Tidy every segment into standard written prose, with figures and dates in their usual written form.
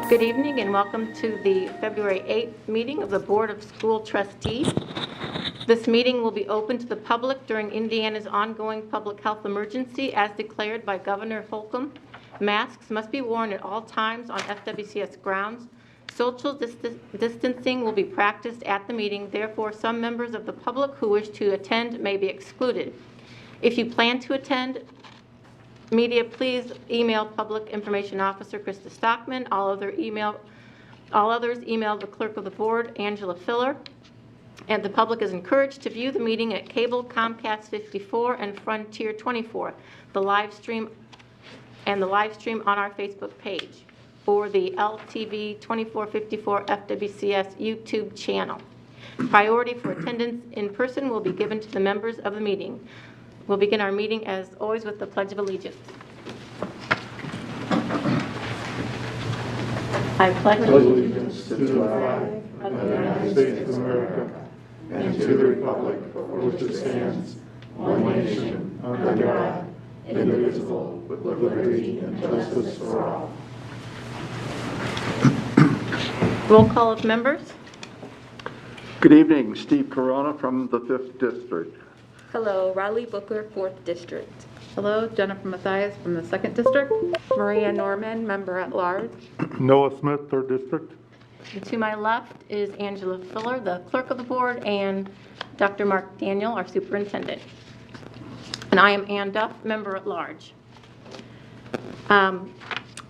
Good evening and welcome to the February 8th meeting of the Board of School Trustees. This meeting will be open to the public during Indiana's ongoing public health emergency as declared by Governor Holcomb. Masks must be worn at all times on FWCS grounds. Social distancing will be practiced at the meeting. Therefore, some members of the public who wish to attend may be excluded. If you plan to attend, media, please email Public Information Officer Krista Stockman. All others email the Clerk of the Board, Angela Filler. And the public is encouraged to view the meeting at Cable, Comcast 54, and Frontier 24. The live stream on our Facebook page, or the LTV 2454 FWCS YouTube channel. Priority for attendance in person will be given to the members of the meeting. We'll begin our meeting, as always, with the Pledge of Allegiance. I pledge allegiance to the flag of the United States of America and to the republic for which it stands, one nation, under God, indivisible, with liberty and justice for all. Roll call of members. Good evening, Steve Corona from the 5th District. Hello, Riley Booker, 4th District. Hello, Jennifer Mathias from the 2nd District. Maria Norman, Member at Large. Noah Smith, 3rd District. And to my left is Angela Filler, the Clerk of the Board, and Dr. Mark Daniel, our Superintendent. And I am Ann Duff, Member at Large.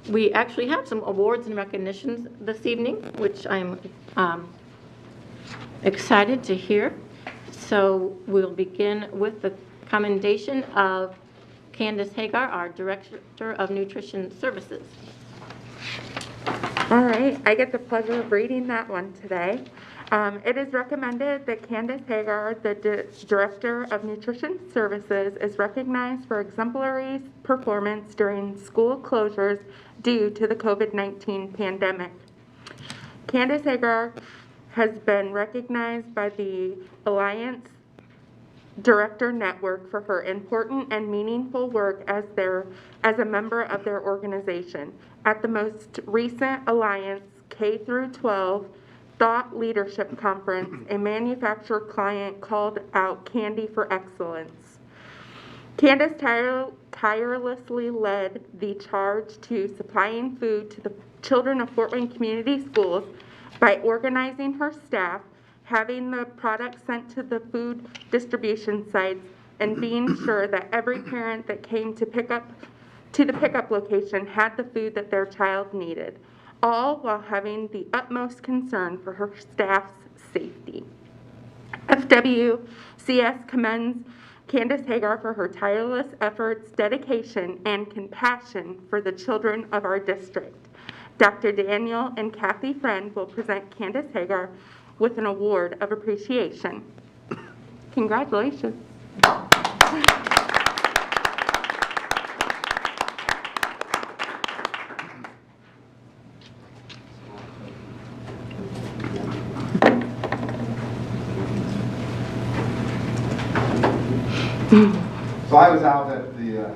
We actually have some awards and recognitions this evening, which I'm excited to hear. So we'll begin with the commendation of Candace Hagar, our Director of Nutrition Services. All right, I get the pleasure of reading that one today. It is recommended that Candace Hagar, the Director of Nutrition Services, is recognized for exemplary performance during school closures due to the COVID-19 pandemic. Candace Hagar has been recognized by the Alliance Director Network for her important and meaningful work as a member of their organization. At the most recent Alliance K-12 Thought Leadership Conference, a manufacturer client called out Candy for excellence. Candace tirelessly led the charge to supplying food to the children of Fort Wayne Community Schools by organizing her staff, having the product sent to the food distribution sites, and being sure that every parent that came to the pickup location had the food that their child needed, all while having the utmost concern for her staff's safety. FWCS commends Candace Hagar for her tireless efforts, dedication, and compassion for the children of our district. Dr. Daniel and Kathy Friend will present Candace Hagar with an award of appreciation. Congratulations. So I was out at the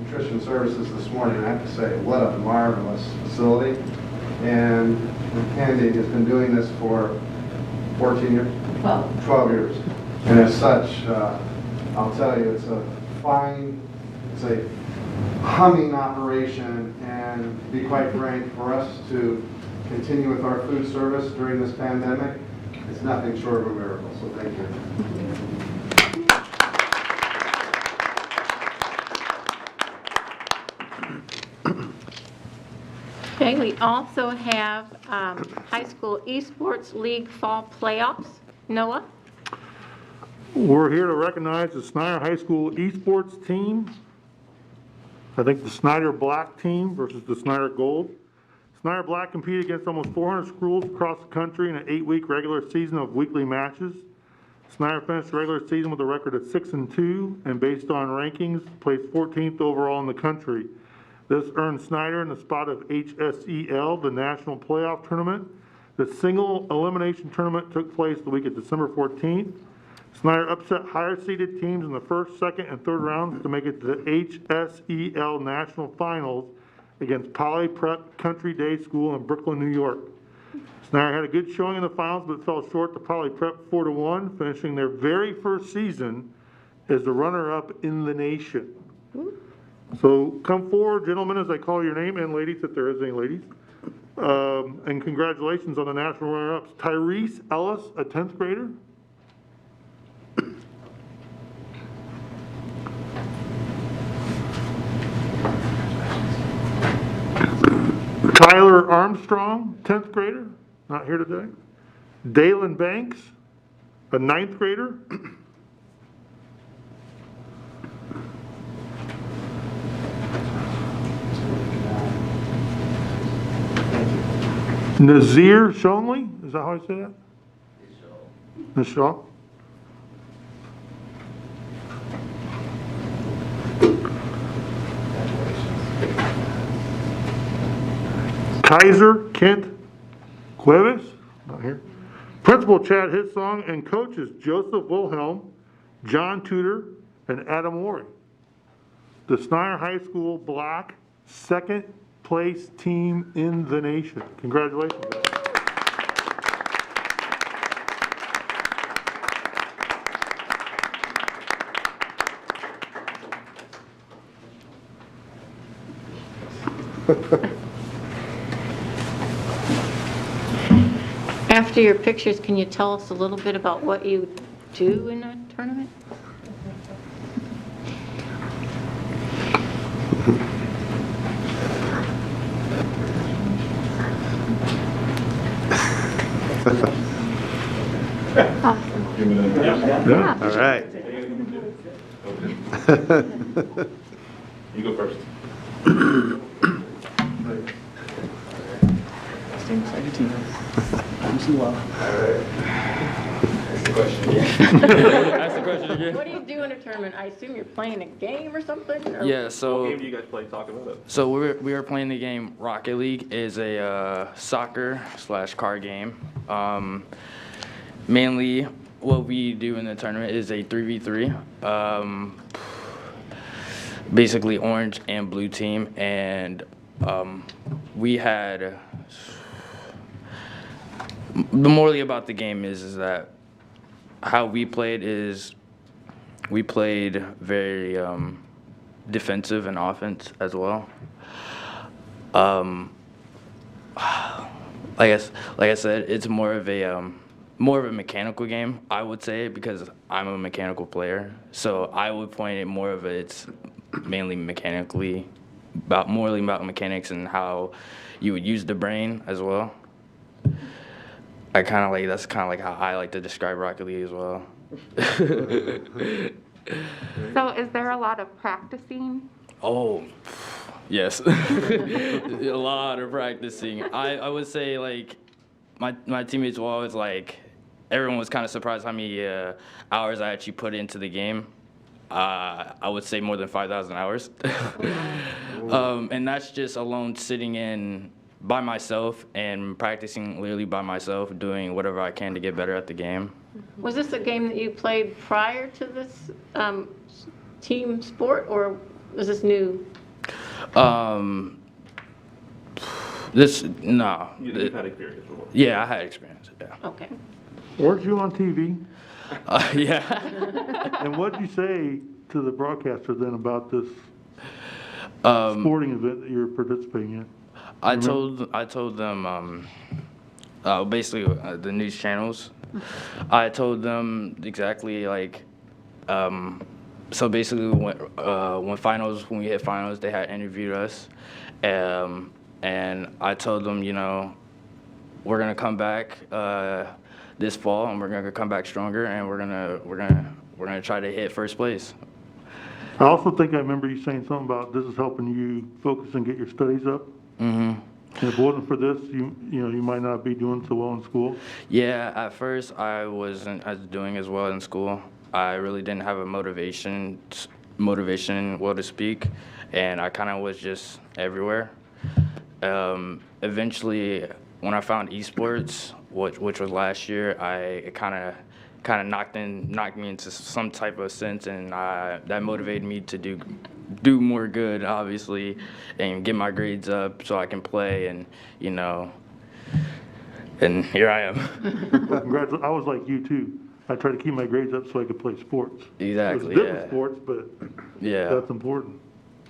Nutrition Services this morning, and I have to say, what a marvelous facility. And Candy has been doing this for 14 years? 12 years. And as such, I'll tell you, it's a humming operation, and to be quite frank, for us to continue with our food service during this pandemic, it's nothing short of a miracle, so thank you. Okay, we also have High School Esports League Fall Playoffs. Noah? We're here to recognize the Snyder High School esports team. I think the Snyder Black team versus the Snyder Gold. Snyder Black competed against almost 400 schools across the country in an 8-week regular season of weekly matches. Snyder finished the regular season with a record of 6-2, and based on rankings, placed 14th overall in the country. This earned Snyder in the spot of HSEL, the National Playoff Tournament. The single elimination tournament took place the week of December 14th. Snyder upset higher seeded teams in the first, second, and third rounds to make it to the HSEL National Finals against Poly Prep Country Day School in Brooklyn, New York. Snyder had a good showing in the finals, but fell short to Poly Prep 4-1, finishing their very first season as the runner-up in the nation. So come forward, gentlemen, as I call your name, and ladies, if there is any ladies. And congratulations on the national runner-ups. Tyrese Ellis, a 10th grader. Tyler Armstrong, 10th grader, not here today. Dalen Banks, a 9th grader. Nazir Shonley, is that how I say that? Michelle. Kaiser Kent Cuevas, not here. Principal Chad Hitsong and coaches Joseph Wilhelm, John Tudor, and Adam Worry. The Snyder High School Black second place team in the nation. Congratulations. After your pictures, can you tell us a little bit about what you do in a tournament? Yeah. All right. You go first. Ask the question again. What do you do in a tournament? I assume you're playing a game or something? Or- Yeah, What so game do you guys play? Talk about it. so we are playing the game Rocket League. Is a soccer/card game. Mainly, what we do in the tournament is a 3v3. Basically, orange and blue team, and we had. The morally about the game is that how we played is we played very defensive and offense as well. Like I said, it's more of a mechanical game, I would say, because I'm a mechanical player. So I would point it more of it's mainly mechanically morally about mechanics and how you would use the brain as well. That's kind of like how I like to describe Rocket League as well. So is there a lot of practicing? Oh, yes. A lot of practicing. I would say, like, my teammates were always like, everyone was kind of surprised how many hours I actually put into the game. I would say more than 5,000 hours. And that's just alone sitting in by myself and practicing literally by myself, doing whatever I can to get better at the game. Was this a game that you played prior to this team sport, or was this new? No. You've had experience before. Yeah, I had experience, yeah. Okay. Weren't you on TV? Yeah. And what did you say to the broadcaster then about this Um, sporting event that you're participating in? I told them basically the news channels. I told them exactly like so basically when we hit finals, they had interviewed us, and I told them, you know, we're gonna come back this fall and we're gonna come back stronger and we're gonna try to hit first place. I also think I remember you saying something about this is helping you focus and get your studies up. Mm-hmm. And if it wasn't for this, you might not be doing so well in school. Yeah, at first I wasn't doing as well in school. I really didn't have a motivation, well to speak, and I kind of was just everywhere. Eventually, when I found esports, which was last year, it kind kind of knocked me into some type of sense, and that motivated me to do more good, obviously, and get my grades up so I can play, and and here I am. Congratulations. I was like you too. I tried to keep my grades up so I could play sports. Exactly, It was different yeah. sports, but Yeah. that's important.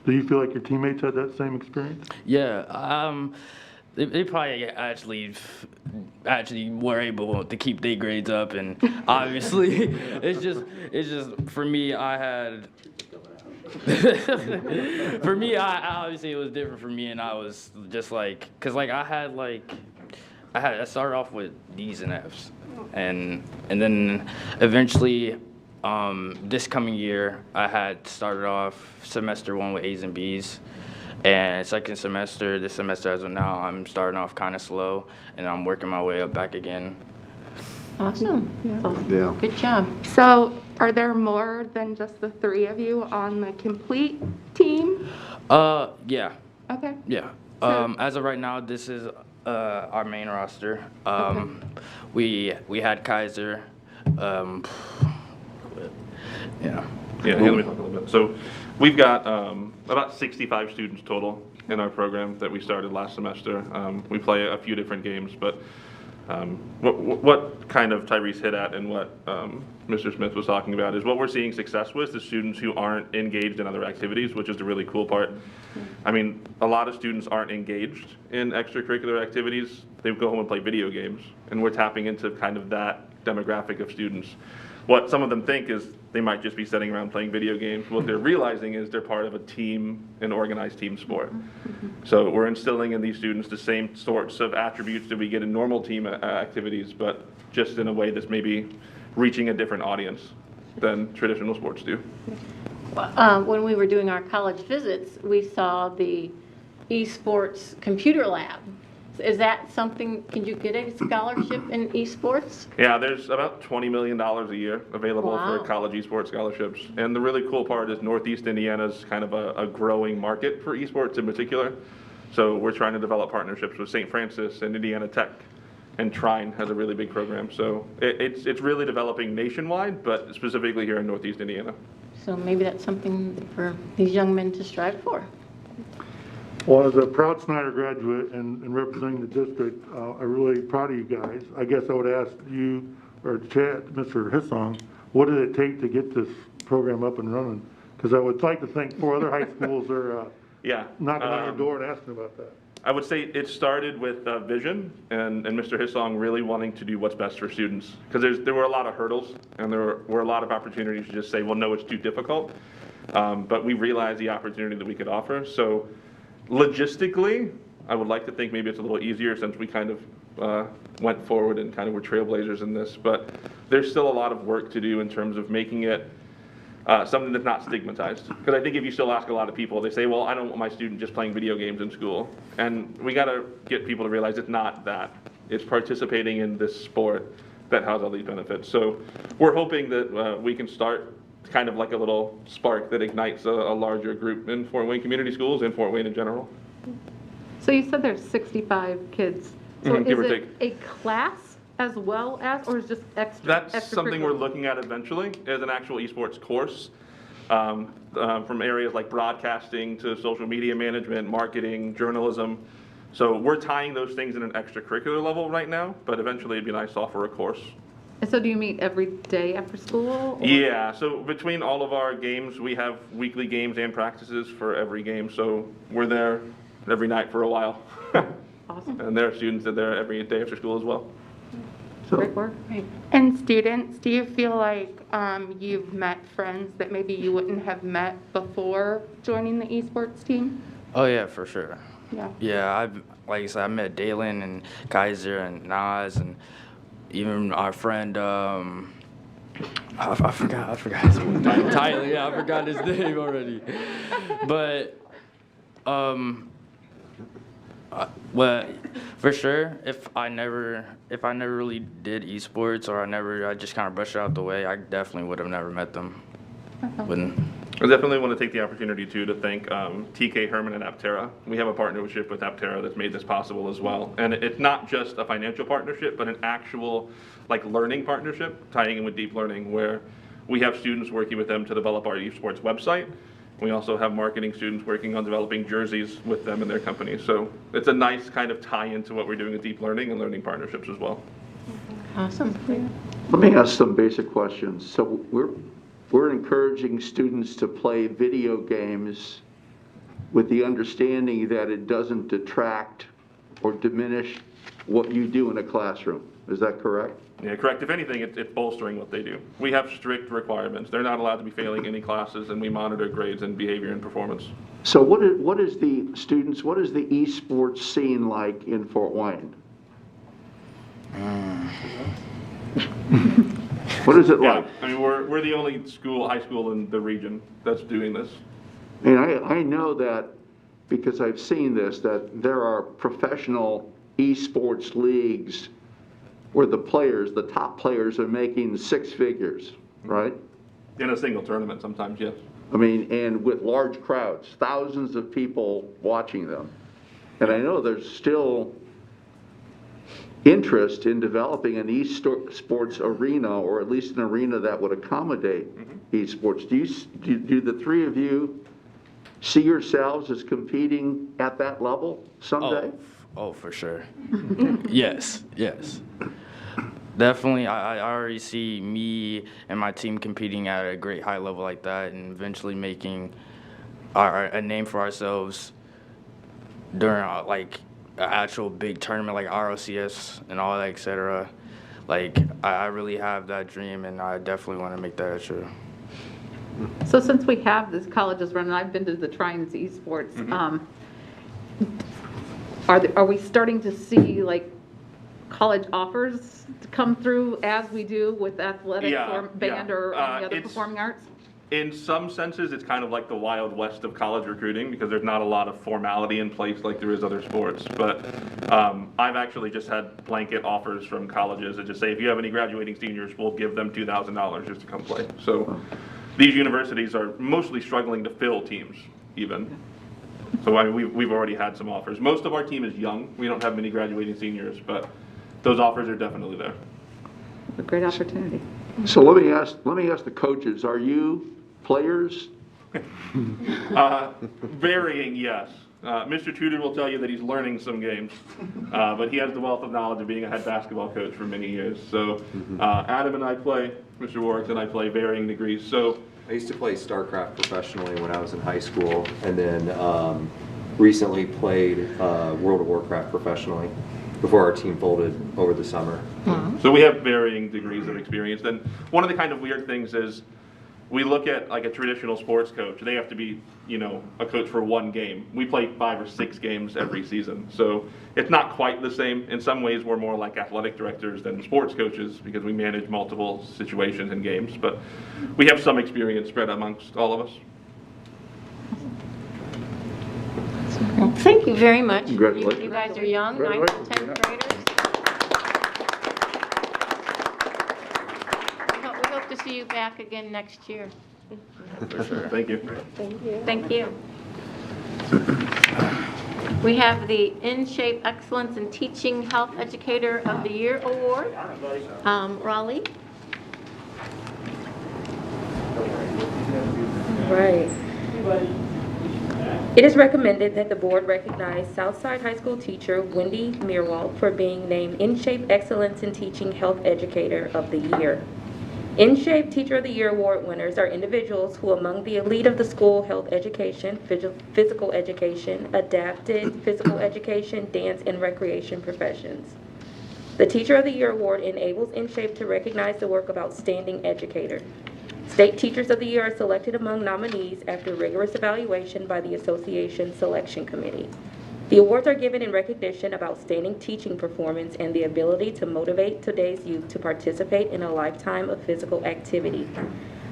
Do you feel like your teammates had that same experience? Yeah, they probably actually were able to keep their grades up, and obviously, it's just for me. For me, obviously it was different for me, and I was just like, cause like I started off with D's and F's, and then eventually, this coming year I had started off semester 1 with A's and B's, and this semester as of now, I'm starting off kind of slow, and I'm working my way up back again. Awesome. Yeah. Good job. So are there more than just the three of you on the complete team? Yeah. Okay. Yeah. As of right now, this is our main roster. We had Kaiser. Yeah. Yeah, let me talk a little bit. So we've got about 65 students total in our program that we started last semester. We play a few different games, but what kind of Tyrese hit at and what Mr. Smith was talking about is what we're seeing success with is students who aren't engaged in other activities, which is the really cool part. I mean, a lot of students aren't engaged in extracurricular activities. They go home and play video games, and we're tapping into kind of that demographic of students. What some of them think is they might just be sitting around playing video games. What they're realizing is they're part of a team, an organized team sport. So we're instilling in these students the same sorts of attributes that we get in normal team activities, but just in a way that's maybe reaching a different audience than traditional sports do. When we were doing our college visits, we saw the esports computer lab. Is that something, can you get a scholarship in esports? Yeah, there's about $20 million a year available Wow. for college esports scholarships. And the really cool part is Northeast Indiana's kind of a growing market for esports in particular. So we're trying to develop partnerships with St. Francis and Indiana Tech. And Trine has a really big program. So it's really developing nationwide, but specifically here in Northeast Indiana. So maybe that's something for these young men to strive for. Well, as a proud Snyder graduate and representing the district, I'm really proud of you guys. I guess I would ask you, or Chad, Mr. Hissong, what did it take to get this program up and running? Because I would like to think 4 other high schools are Yeah. knocking on your door and asking about that. I would say it started with vision and Mr. Hissong really wanting to do what's best for students. Because there were a lot of hurdles and there were a lot of opportunities to just say, well, no, it's too difficult. But we realized the opportunity that we could offer. So logistically, I would like to think maybe it's a little easier since we kind of went forward and kind of were trailblazers in this. But there's still a lot of work to do in terms of making it something that's not stigmatized. Because I think if you still ask a lot of people, they say, well, I don't want my student just playing video games in school. And we got to get people to realize it's not that. It's participating in this sport that has all these benefits. So we're hoping that we can start kind of like a little spark that ignites a larger group in Fort Wayne Community Schools and Fort Wayne in general. So you said there's 65 kids. So Give or is take. it a class as well as, or is just That's something we're extracurricular? looking at eventually as an actual esports course. From areas like broadcasting to social media management, marketing, journalism. So we're tying those things in an extracurricular level right now, but eventually it'd be nice to offer a course. And so do you meet every day after school? or- Yeah, so between all of our games, we have weekly games and practices for every game. So we're there every night for a while. Awesome. And there are students that are there every day after school as well. Great work. And students, do you feel like you've met friends that maybe you wouldn't have met before joining the esports team? Oh yeah, for sure. Yeah. Yeah, like I said, I met Dalen and Kaiser and Nas and even our friend, I forgot his name. Tyler, yeah, I forgot his name already. But, well, for sure, if I never really did esports or I just kind of brushed it out the way, I definitely would have never met them. Wouldn't. I definitely want to take the opportunity to thank TK Herman and Aptera. We have a partnership with Aptera that's made this possible as well. And it's not just a financial partnership, but an actual learning partnership, tying in with deep learning, where we have students working with them to develop our esports website. We also have marketing students working on developing jerseys with them and their company. So it's a nice kind of tie into what we're doing with deep learning and learning partnerships as well. Awesome. Let me ask some basic questions. So we're encouraging students to play video games with the understanding that it doesn't detract or diminish what you do in a classroom. Is that correct? Yeah, correct. If anything, it's bolstering what they do. We have strict requirements. They're not allowed to be failing any classes, and we monitor grades and behavior and performance. So what is the esports scene like in Fort Wayne? What is it like? Yeah, I mean, we're the only high school in the region that's doing this. And I know that because I've seen this, that there are professional esports leagues where the top players are making six figures, right? In a single tournament sometimes, yes. I mean, and with large crowds, thousands of people watching them. And I know there's still interest in developing an esports arena, or at least an arena that would accommodate esports. Do the three of you see yourselves as competing at that level someday? Oh, for sure. Yes. Definitely, I already see me and my team competing at a great high level like that, and eventually making a name for ourselves during an actual big tournament like FWCS and all that, etc. I really have that dream, and I definitely want to make that true. So since we have this colleges running, I've been to the Trines Esports, are we starting to see college offers to come through as we do with athletics or band or any other performing arts? In some senses, it's kind of like the Wild West of college recruiting, because there's not a lot of formality in place like there is other sports. But I've actually just had blanket offers from colleges that just say, if you have any graduating seniors, we'll give them $2,000 just to come play. So these universities are mostly struggling to fill teams even. So we've already had some offers. Most of our team is young. We don't have many graduating seniors, but those offers are definitely there. A great opportunity. So let me ask the coaches, are you players? Varying, yes. Mr. Tudor will tell you that he's learning some games, but he has the wealth of knowledge of being a head basketball coach for many years. So Adam and I play, Mr. Warwick and I play varying degrees. So I used to play StarCraft professionally when I was in high school, and then recently played World of Warcraft professionally before our team folded over the summer. So we have varying degrees of experience. And one of the kind of weird things is we look at a traditional sports coach. They have to be, a coach for one game. We play 5 or 6 games every season. So it's not quite the same. In some ways, we're more like athletic directors than sports coaches because we manage multiple situations and games. But we have some experience spread amongst all of us. Well, thank you very much. Congratulations. You guys are young, 9th and 10th graders. We hope to see you back again next year. For sure. Thank you. Thank you. We have the In Shape Excellence in Teaching Health Educator of the Year Award. Raleigh. Right. It is recommended that the board recognize Southside High School teacher Wendy Meerwald for being named In Shape Excellence in Teaching Health Educator of the Year. In Shape Teacher of the Year award winners are individuals who, among the elite of the school health education, physical education, adapted physical education, dance, and recreation professions. The Teacher of the Year award enables In Shape to recognize the work of outstanding educator. State Teachers of the Year are selected among nominees after rigorous evaluation by the Association Selection Committee. The awards are given in recognition of outstanding teaching performance and the ability to motivate today's youth to participate in a lifetime of physical activity.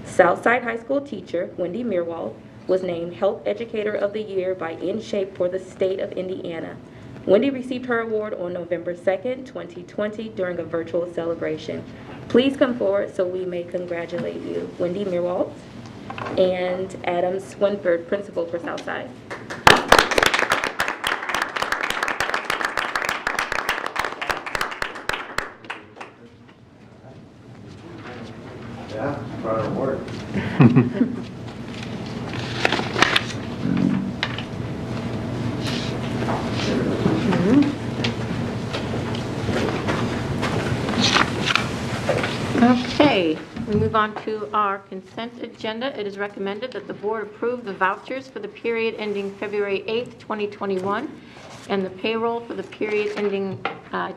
Southside High School teacher Wendy Meerwald was named Health Educator of the Year by In Shape for the state of Indiana. Wendy received her award on November 2nd, 2020 during a virtual celebration. Please come forward so we may congratulate you. Wendy Meerwald. and Adam Swinford, principal for Southside. Yeah, proud award. Okay, we move on to our consent agenda. It is recommended that the board approve the vouchers for the period ending February 8th, 2021, and the payroll for the period ending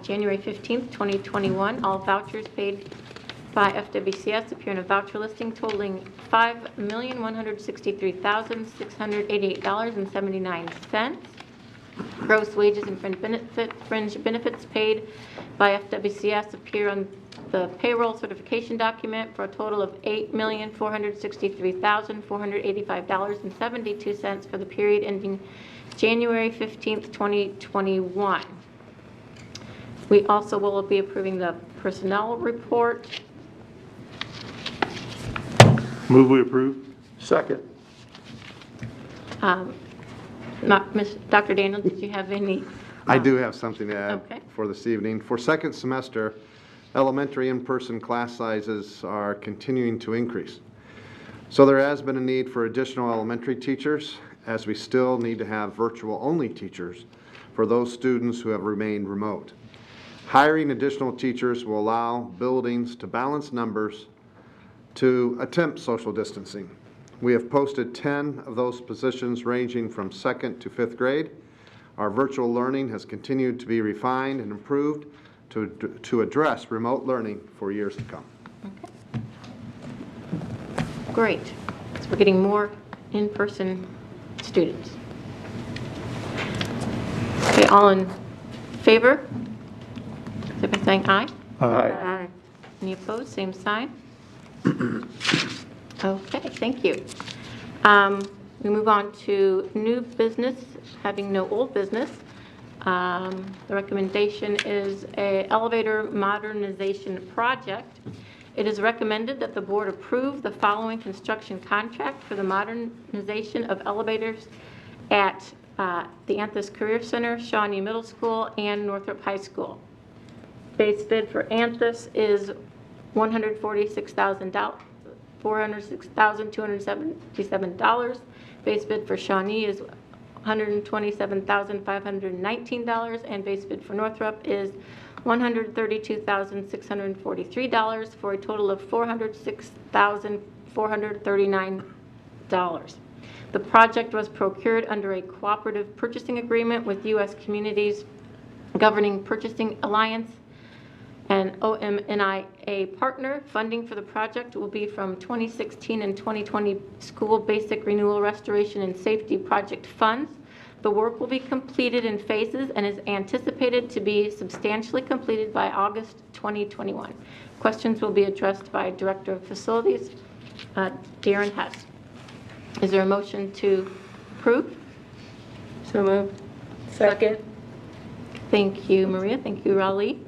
January 15th, 2021. All vouchers paid by FWCS appear in a voucher listing totaling $5,163,688.79. Gross wages and fringe benefits paid by FWCS appear on the payroll certification document for a total of $8,463,485.72 for the period ending January 15th, 2021. We also will be approving the personnel report. Move we approve. Second. Dr. Daniel, did you have any? I do have something to add Okay. for this evening. For second semester, elementary in-person class sizes are continuing to increase. So there has been a need for additional elementary teachers, as we still need to have virtual-only teachers for those students who have remained remote. Hiring additional teachers will allow buildings to balance numbers to attempt social distancing. We have posted 10 of those positions ranging from 2nd to 5th grade. Our virtual learning has continued to be refined and improved to address remote learning for years to come. Great. So we're getting more in-person students. Okay, all in favor? Say by saying aye. Aye. Any opposed? Same sign. Okay, thank you. We move on to new business, having no old business. The recommendation is a elevator modernization project. It is recommended that the board approve the following construction contract for the modernization of elevators at the Anthus Career Center, Shawnee Middle School, and Northrop High School. Base bid for Anthus is $406,277. Base bid for Shawnee is $127,519, and base bid for Northrop is $132,643 for a total of $406,439. The project was procured under a cooperative purchasing agreement with U.S. Communities Governing Purchasing Alliance and OMNIA partner. Funding for the project will be from 2016 and 2020 School Basic Renewal Restoration and Safety Project funds. The work will be completed in phases and is anticipated to be substantially completed by August 2021. Questions will be addressed by Director of Facilities, Darren Hess. Is there a motion to approve? So moved. Second. Thank you, Maria. Thank you, Raleigh.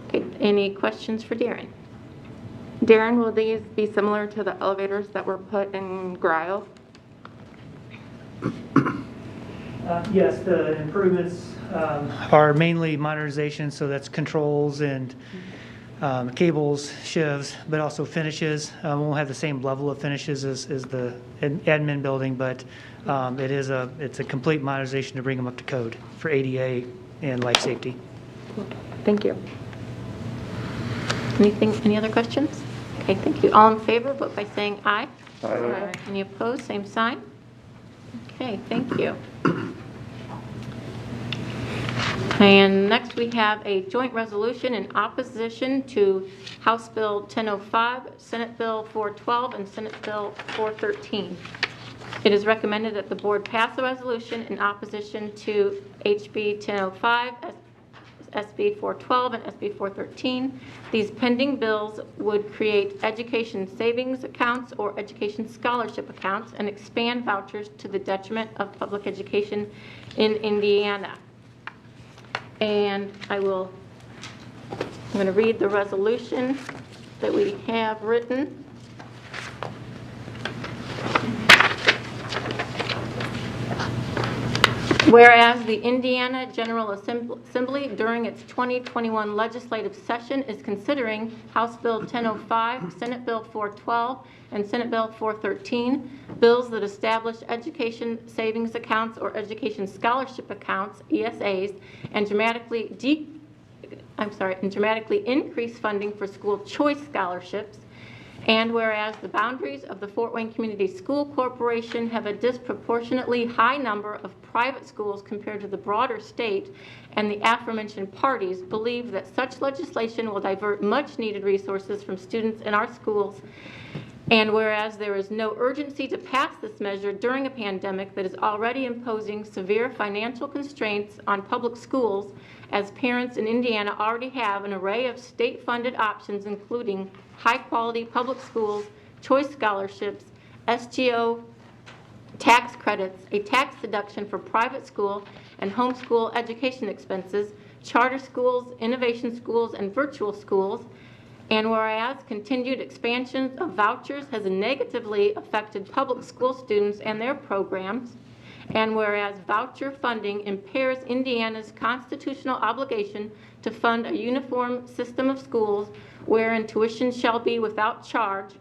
Okay, any questions for Darren? Darren, will these be similar to the elevators that were put in Grile? Yes, the improvements are mainly modernization, so that's controls and cables, shivs, but also finishes. We won't have the same level of finishes as the admin building, but it's a complete modernization to bring them up to code for ADA and life safety. Thank you. Any other questions? Okay, thank you. All in favor, vote by saying aye. Aye. Any opposed, same sign. Okay, thank you. And next we have a joint resolution in opposition to House Bill 1005, Senate Bill 412, and Senate Bill 413. It is recommended that the board pass a resolution in opposition to HB 1005, SB 412, and SB 413. These pending bills would create education savings accounts or education scholarship accounts and expand vouchers to the detriment of public education in Indiana. And I'm going to read the resolution that we have written. Whereas the Indiana General Assembly during its 2021 legislative session is considering House Bill 1005, Senate Bill 412, and Senate Bill 413, bills that establish education savings accounts or education scholarship accounts, ESAs, and dramatically increase funding for school choice scholarships. And whereas the boundaries of the Fort Wayne Community School Corporation have a disproportionately high number of private schools compared to the broader state, and the aforementioned parties believe that such legislation will divert much-needed resources from students in our schools, and whereas there is no urgency to pass this measure during a pandemic that is already imposing severe financial constraints on public schools, as parents in Indiana already have an array of state-funded options, including high-quality public schools, choice scholarships, SGO tax credits, a tax deduction for private school and homeschool education expenses, charter schools, innovation schools, and virtual schools. And whereas continued expansion of vouchers has negatively affected public school students and their programs, and whereas voucher funding impairs Indiana's constitutional obligation to fund a uniform system of schools wherein tuition shall be without charge,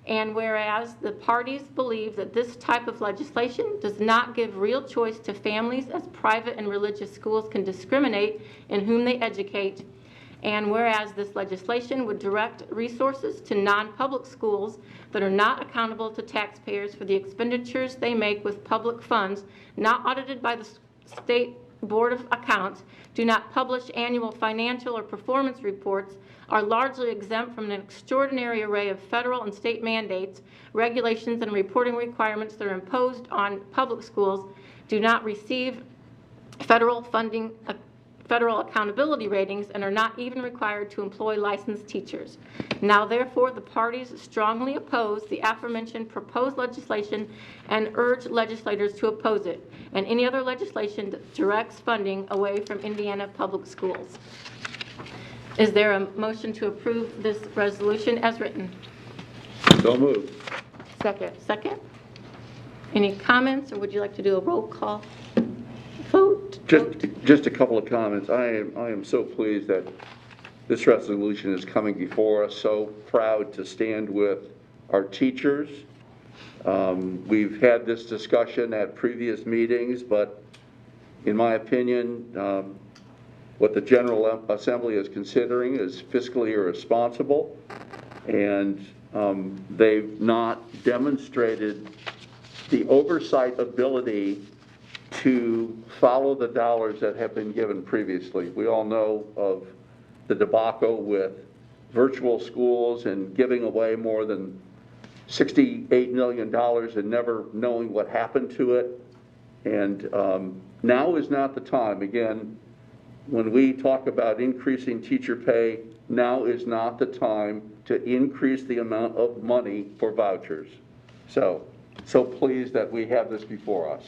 and whereas the parties believe that this type of legislation does not give real choice to families, as private and religious schools can discriminate in whom they educate, and whereas this legislation would direct resources to non-public schools that are not accountable to taxpayers for the expenditures they make with public funds, not audited by the State Board of Accounts, do not publish annual financial or performance reports, are largely exempt from an extraordinary array of federal and state mandates, regulations, and reporting requirements that are imposed on public schools, do not receive federal funding, federal accountability ratings, and are not even required to employ licensed teachers. Now, therefore, the parties strongly oppose the aforementioned proposed legislation and urge legislators to oppose it, and any other legislation that directs funding away from Indiana public schools. Is there a motion to approve this resolution as written? So moved. Second. Second? Any comments, or would you like to do a roll call vote? Just a couple of comments. I am so pleased that this resolution is coming before us. So proud to stand with our teachers. We've had this discussion at previous meetings, but in my opinion, what the General Assembly is considering is fiscally irresponsible, and they've not demonstrated the oversight ability to follow the dollars that have been given previously. We all know of the debacle with virtual schools and giving away more than $68 million and never knowing what happened to it. And now is not the time. Again, when we talk about increasing teacher pay, now is not the time to increase the amount of money for vouchers. So pleased that we have this before us.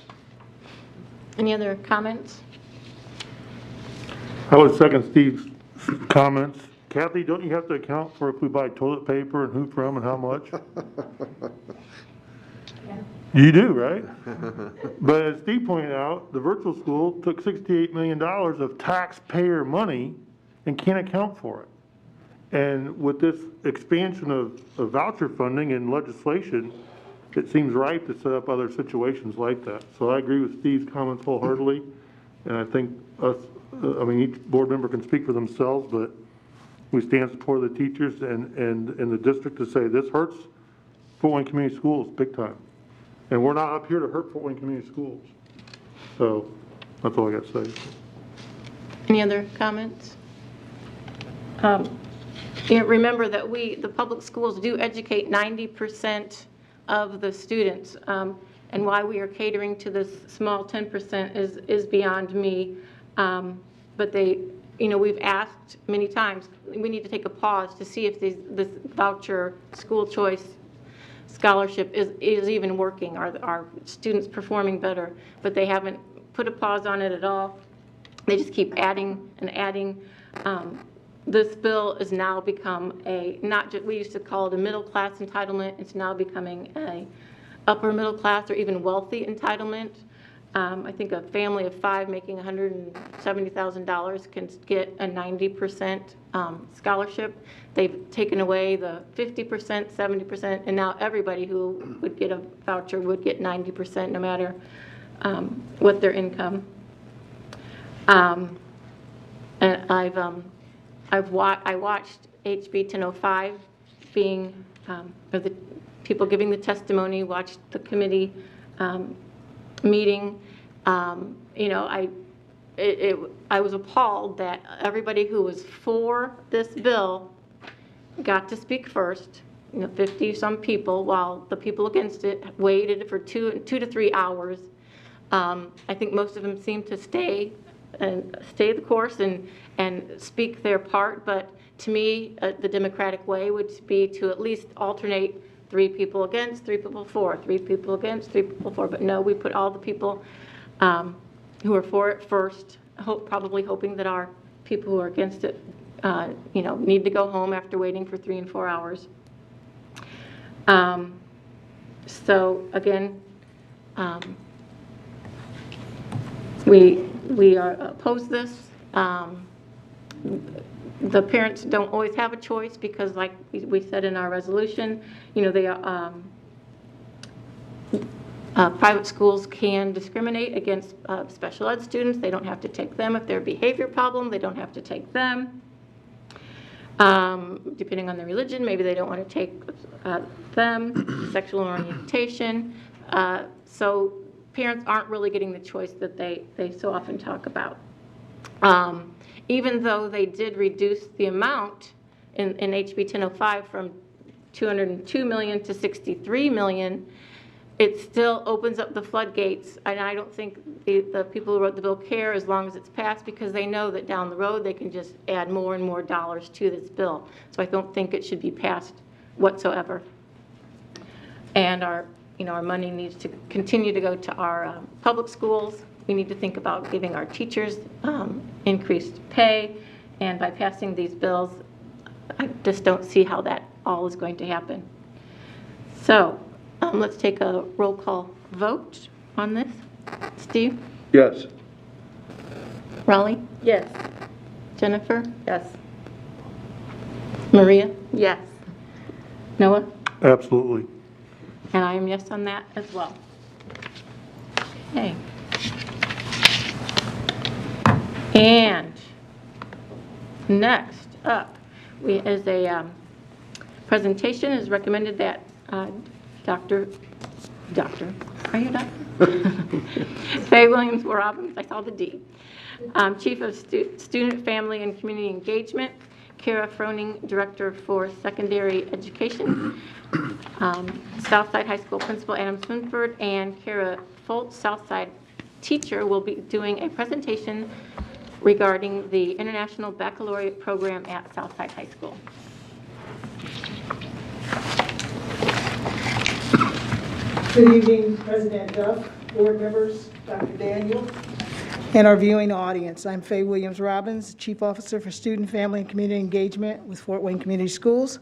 Any other comments? I would second Steve's comments. Kathy, don't you have to account for if we buy toilet paper and who from and how much? You do, right? But as Steve pointed out, the virtual school took $68 million of taxpayer money and can't account for it. And with this expansion of voucher funding and legislation, it seems right to set up other situations like that. So I agree with Steve's comments wholeheartedly, and I think each board member can speak for themselves, but we stand in support of the teachers and the district to say this hurts Fort Wayne Community Schools big time. And we're not up here to hurt Fort Wayne Community Schools. So that's all I got to say. Any other comments? Remember that the public schools do educate 90% of the students, and why we are catering to this small 10% is beyond me. But we've asked many times, we need to take a pause to see if this voucher school choice scholarship is even working. Are students performing better? But they haven't put a pause on it at all. They just keep adding and adding. This bill has now become we used to call it a middle class entitlement. It's now becoming a upper middle class or even wealthy entitlement. I think a family of 5 making $170,000 can get a 90% scholarship. They've taken away the 50%, 70%, and now everybody who would get a voucher would get 90% no matter what their income. And I watched HB 1005 being, or the people giving the testimony, watched the committee meeting. You know, I was appalled that everybody who was for this bill got to speak first, you know, 50-some people, while the people against it waited for 2 to 3 hours. I think most of them seemed to stay the course and speak their part, but to me, the democratic way would be to at least alternate 3 people against, 3 people for, 3 people against, 3 people for. But no, we put all the people who are for it first, probably hoping that our people who are against it, you know, need to go home after waiting for 3 and 4 hours. So again, we are opposed this. The parents don't always have a choice because, like we said in our resolution, you know, they are, private schools can discriminate against special ed students. They don't have to take them if they're a behavior problem. They don't have to take them. Depending on their religion, maybe they don't want to take them, sexual orientation. So parents aren't really getting the choice that they so often talk about. Even though they did reduce the amount in HB 1005 from $202 million to $63 million, it still opens up the floodgates. And I don't think the people who wrote the bill care as long as it's passed, because they know that down the road they can just add more and more dollars to this bill. So I don't think it should be passed whatsoever. And our money needs to continue to go to our public schools. We need to think about giving our teachers increased pay, and by passing these bills, I just don't see how that all is going to happen. So let's take a roll call vote on this. Steve? Yes. Raleigh? Yes. Jennifer? Yes. Maria? Yes. Noah? Absolutely. And I am yes on that as well. Okay. And next up, as a presentation is recommended that Dr. Are you doctor? Faye Williams-Robbins, I saw the D. Chief of Student, Family, and Community Engagement. Kara Froning, Director for Secondary Education. Southside High School Principal Adam Swinford and Kara Foltz, Southside teacher, will be doing a presentation regarding the International Baccalaureate program at Southside High School. Good evening, President Duff, board members, Dr. Daniel, and our viewing audience. I'm Faye Williams-Robbins, Chief Officer for Student, Family, and Community Engagement with Fort Wayne Community Schools.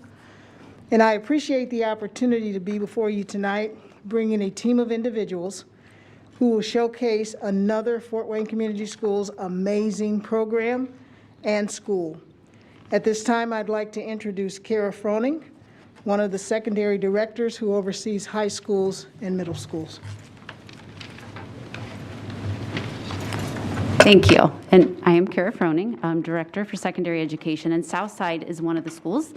And I appreciate the opportunity to be before you tonight, bringing a team of individuals who will showcase another Fort Wayne Community Schools amazing program and school. At this time, I'd like to introduce Kara Froning, one of the secondary directors who oversees high schools and middle schools. Thank you. And I am Kara Froning. I'm Director for Secondary Education, and Southside is one of the schools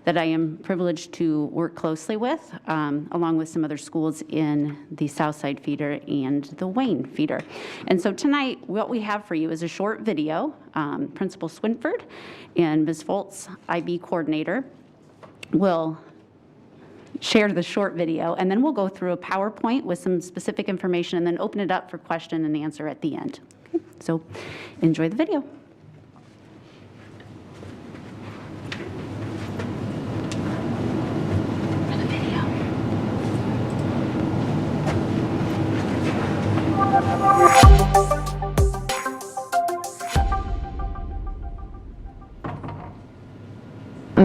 that I am privileged to work closely with, along with some other schools in the Southside feeder and the Wayne feeder. And so tonight, what we have for you is a short video. Principal Swinford and Ms. Foltz, IB coordinator, will share the short video, and then we'll go through a PowerPoint with some specific information and then open it up for question and answer at the end. Okay, so enjoy the video.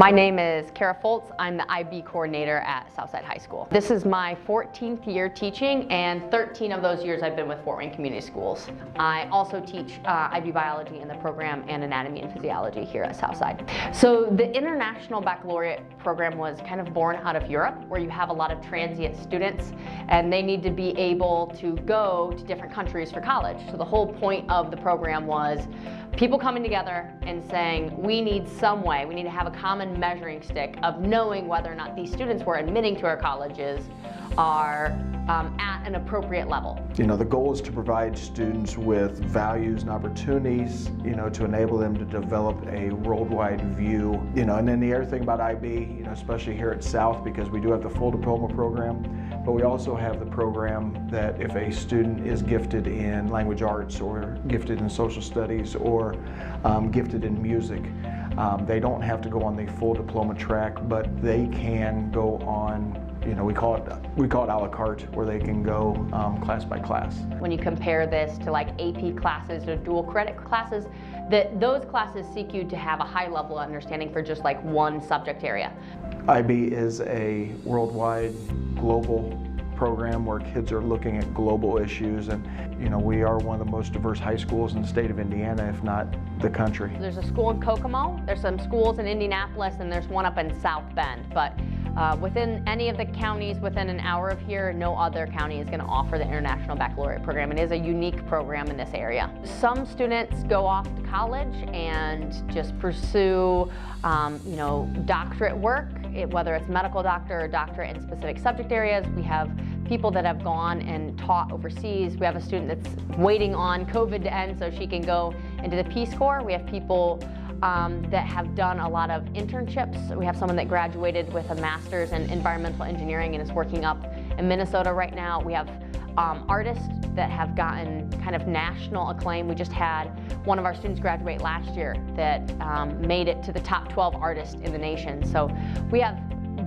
My name is Kara Foltz. I'm the IB coordinator at Southside High School. This is my 14th year teaching, and 13 of those years I've been with Fort Wayne Community Schools. I also teach IB biology in the program and anatomy and physiology here at Southside. So the International Baccalaureate program was kind of born out of Europe, where you have a lot of transient students and they need to be able to go to different countries for college. So the whole point of the program was people coming together and saying, we need some way, we need to have a common measuring stick of knowing whether or not these students we're admitting to our colleges are at an appropriate level. You know, the goal is to provide students with values and opportunities, you know, to enable them to develop a worldwide view. You know, and then the other thing about IB, you know, especially here at South, because we do have the full diploma program, but we also have the program that if a student is gifted in language arts or gifted in social studies or gifted in music, they don't have to go on the full diploma track, but they can go on, you know, we call it a la carte, where they can go class by class. When you compare this to like AP classes or dual credit classes, those classes seek you to have a high level of understanding for just like one subject area. IB is a worldwide, global program where kids are looking at global issues, and you know, we are one of the most diverse high schools in the state of Indiana, if not the country. There's a school in Kokomo, there's some schools in Indianapolis, and there's one up in South Bend, but within any of the counties within an hour of here, no other county is going to offer the International Baccalaureate program. It is a unique program in this area. Some students go off to college and just pursue, you know, doctorate work, whether it's medical doctor or doctorate in specific subject areas. We have people that have gone and taught overseas. We have a student that's waiting on COVID to end so she can go into the Peace Corps. We have people that have done a lot of internships. We have someone that graduated with a master's in environmental engineering and is working up in Minnesota right now. We have artists that have gotten kind of national acclaim. We just had one of our students graduate last year that made it to the top 12 artists in the nation. So we have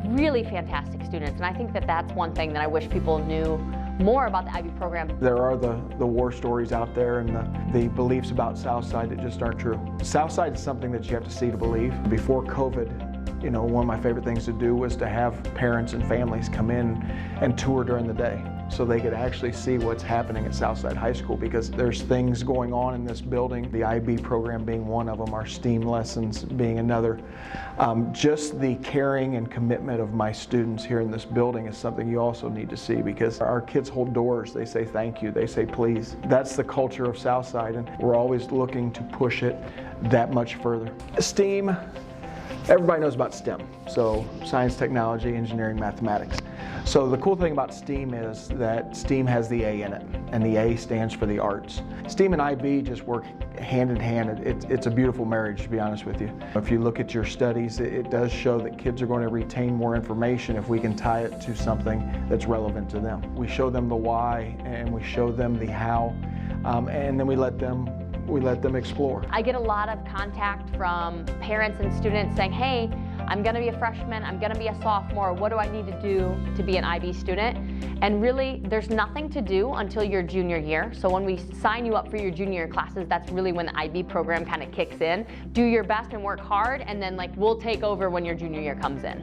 really fantastic students, and I think that that's one thing that I wish people knew more about the IB program. There are the war stories out there and the beliefs about Southside that just aren't true. Southside is something that you have to see to believe. Before COVID, you know, one of my favorite things to do was to have parents and families come in and tour during the day so they could actually see what's happening at Southside High School, because there's things going on in this building, the IB program being one of them, our STEAM lessons being another. Just the caring and commitment of my students here in this building is something you also need to see, because our kids hold doors, they say thank you, they say please. That's the culture of Southside, and we're always looking to push it that much further. STEAM, everybody knows about STEM, so science, technology, engineering, mathematics. So the cool thing about STEAM is that STEAM has the A in it, and the A stands for the arts. STEAM and IB just work hand in hand. It's a beautiful marriage, to be honest with you. If you look at your studies, it does show that kids are going to retain more information if we can tie it to something that's relevant to them. We show them the why, and we show them the how, and then we let them explore. I get a lot of contact from parents and students saying, hey, I'm going to be a freshman, I'm going to be a sophomore, what do I need to do to be an IB student? And really, there's nothing to do until your junior year. So when we sign you up for your junior year classes, that's really when the IB program kind of kicks in. Do your best and work hard, and then like we'll take over when your junior year comes in.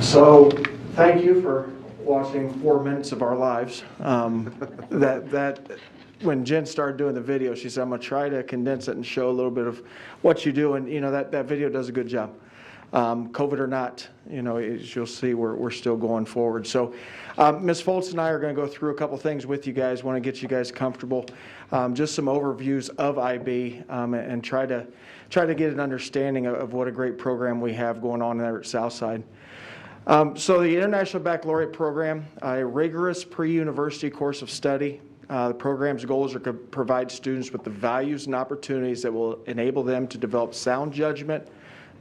So, thank you for watching 4 minutes of our lives. When Jen started doing the video, she said, I'm going to try to condense it and show a little bit of what you do, and you know, that video does a good job. COVID or not, you know, as you'll see, we're still going forward. So Ms. Foltz and I are going to go through a couple things with you guys. Want to get you guys comfortable, just some overviews of IB, and try to get an understanding of what a great program we have going on there at Southside. So the International Baccalaureate Program, a rigorous pre-university course of study. The program's goals are to provide students with the values and opportunities that will enable them to develop sound judgment,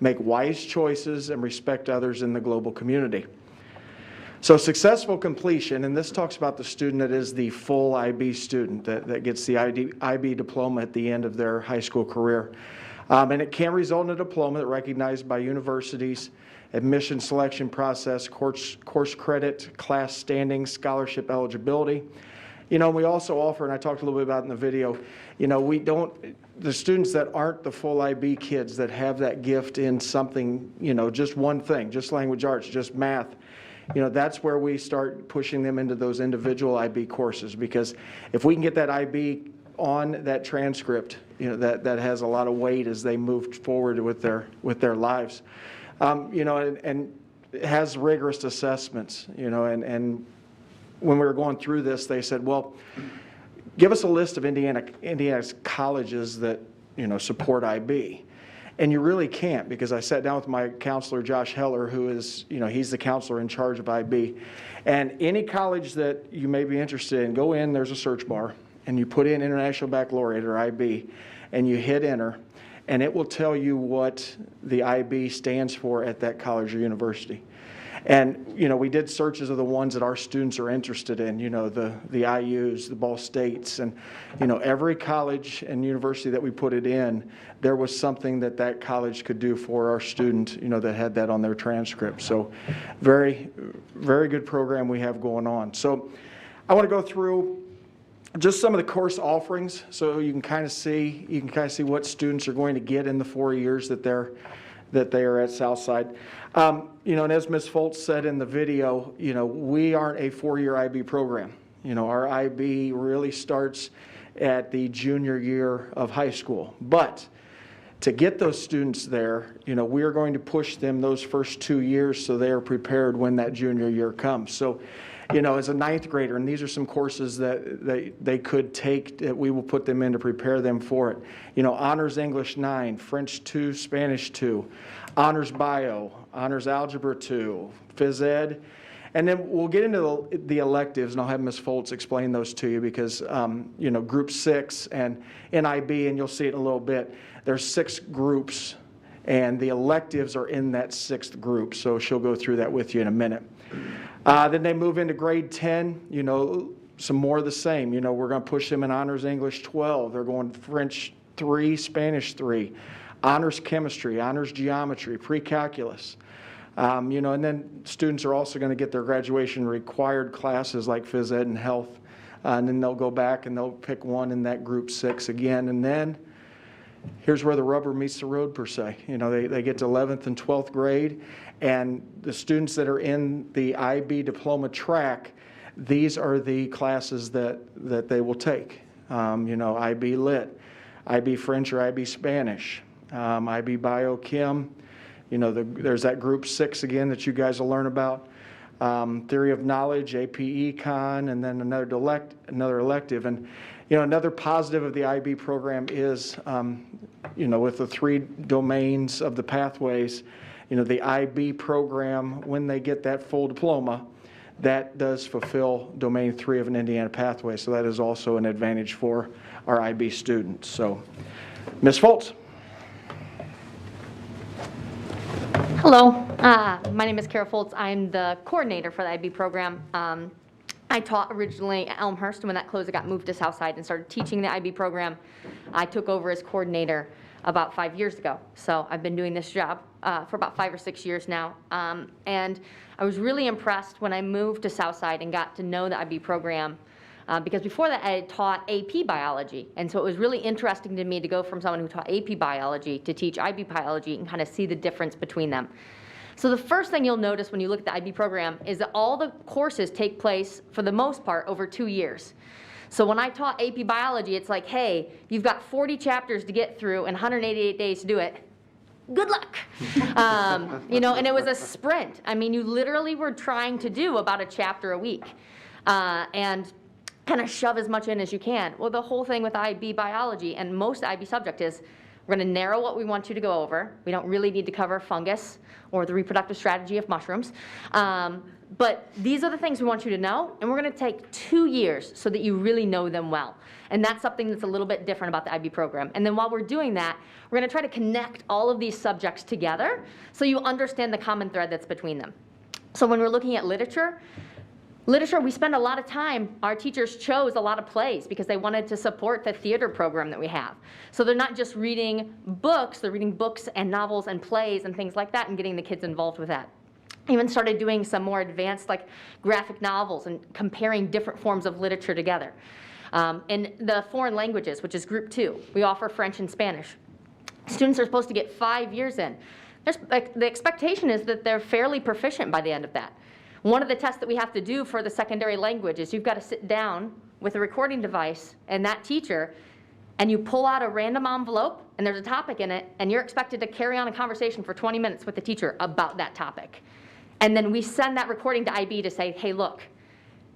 make wise choices, and respect others in the global community. So successful completion, and this talks about the student that is the full IB student that gets the IB diploma at the end of their high school career. And it can result in a diploma that's recognized by universities, admission selection process, course credit, class standing, scholarship eligibility. You know, we also offer, and I talked a little bit about it in the video, you know, the students that aren't the full IB kids that have that gift in something, you know, just one thing, just language arts, just math, you know, that's where we start pushing them into those individual IB courses, because if we can get that IB on that transcript, you know, that has a lot of weight as they move forward with their lives. You know, and it has rigorous assessments, you know, and when we were going through this, they said, well, give us a list of Indiana's colleges that, you know, support IB. And you really can't, because I sat down with my counselor, Josh Heller, who is, you know, he's the counselor in charge of IB. And any college that you may be interested in, go in, there's a search bar, and you put in International Baccalaureate or IB, and you hit enter, and it will tell you what the IB stands for at that college or university. And, you know, we did searches of the ones that our students are interested in, you know, the IUs, the Ball States, and, you know, every college and university that we put it in, there was something that college could do for our student, you know, that had that on their transcript. So very, very good program we have going on. So I want to go through just some of the course offerings so you can kind of see what students are going to get in the 4 years that they are at Southside. You know, and as Ms. Foltz said in the video, you know, we aren't a 4-year IB program. You know, our IB really starts at the junior year of high school. But to get those students there, you know, we are going to push them those first 2 years so they are prepared when that junior year comes. So, you know, as a 9th grader, and these are some courses that they could take that we will put them in to prepare them for it. You know, Honors English 9, French 2, Spanish 2, Honors Bio, Honors Algebra 2, Phys Ed. And then we'll get into the electives, and I'll have Ms. Foltz explain those to you because, you know, Group 6 and NIB, and you'll see it in a little bit, there's 6 groups, and the electives are in that 6th group. So she'll go through that with you in a minute. Then they move into grade 10, you know, some more of the same. You know, we're going to push them in Honors English 12. They're going French 3, Spanish 3, Honors Chemistry, Honors Geometry, Pre-Calculus. You know, and then students are also going to get their graduation required classes like Phys Ed and Health. And then they'll go back and they'll pick one in that Group 6 again. And then here's where the rubber meets the road, per se. You know, they get to 11th and 12th grade, and the students that are in the IB diploma track, these are the classes that they will take. You know, IB Lit, IB French or IB Spanish, IB Biochem. You know, there's that Group 6 again that you guys will learn about. Theory of Knowledge, AP Econ, and then another elective. And, you know, another positive of the IB program is, you know, with the 3 domains of the pathways, you know, the IB program, when they get that full diploma, that does fulfill domain 3 of an Indiana pathway. So that is also an advantage for our IB students. So, Ms. Foltz. Hello, my name is Kara Foltz. I'm the coordinator for the IB program. I taught originally at Elmhurst, and when that closed, I got moved to Southside and started teaching the IB program. I took over as coordinator about 5 years ago. So I've been doing this job for about 5 or 6 years now. And I was really impressed when I moved to Southside and got to know the IB program because before that I had taught AP biology. And so it was really interesting to me to go from someone who taught AP biology to teach IB biology and kind of see the difference between them. So the first thing you'll notice when you look at the IB program is that all the courses take place, for the most part, over 2 years. So when I taught AP biology, it's like, hey, you've got 40 chapters to get through and 188 days to do it. Good luck. You know, and it was a sprint. I mean, you literally were trying to do about a chapter a week and kind of shove as much in as you can. Well, the whole thing with IB biology and most IB subject is we're going to narrow what we want you to go over. We don't really need to cover fungus or the reproductive strategy of mushrooms. But these are the things we want you to know, and we're going to take 2 years so that you really know them well. And that's something that's a little bit different about the IB program. And then while we're doing that, we're going to try to connect all of these subjects together so you understand the common thread that's between them. So when we're looking at literature, we spend a lot of time, our teachers chose a lot of plays because they wanted to support the theater program that we have. So they're not just reading books, they're reading books and novels and plays and things like that and getting the kids involved with that. Even started doing some more advanced like graphic novels and comparing different forms of literature together. In the foreign languages, which is group 2, we offer French and Spanish. Students are supposed to get 5 years in. The expectation is that they're fairly proficient by the end of that. One of the tests that we have to do for the secondary language is you've got to sit down with a recording device and that teacher, and you pull out a random envelope, and there's a topic in it, and you're expected to carry on a conversation for 20 minutes with the teacher about that topic. And then we send that recording to IB to say, hey, look,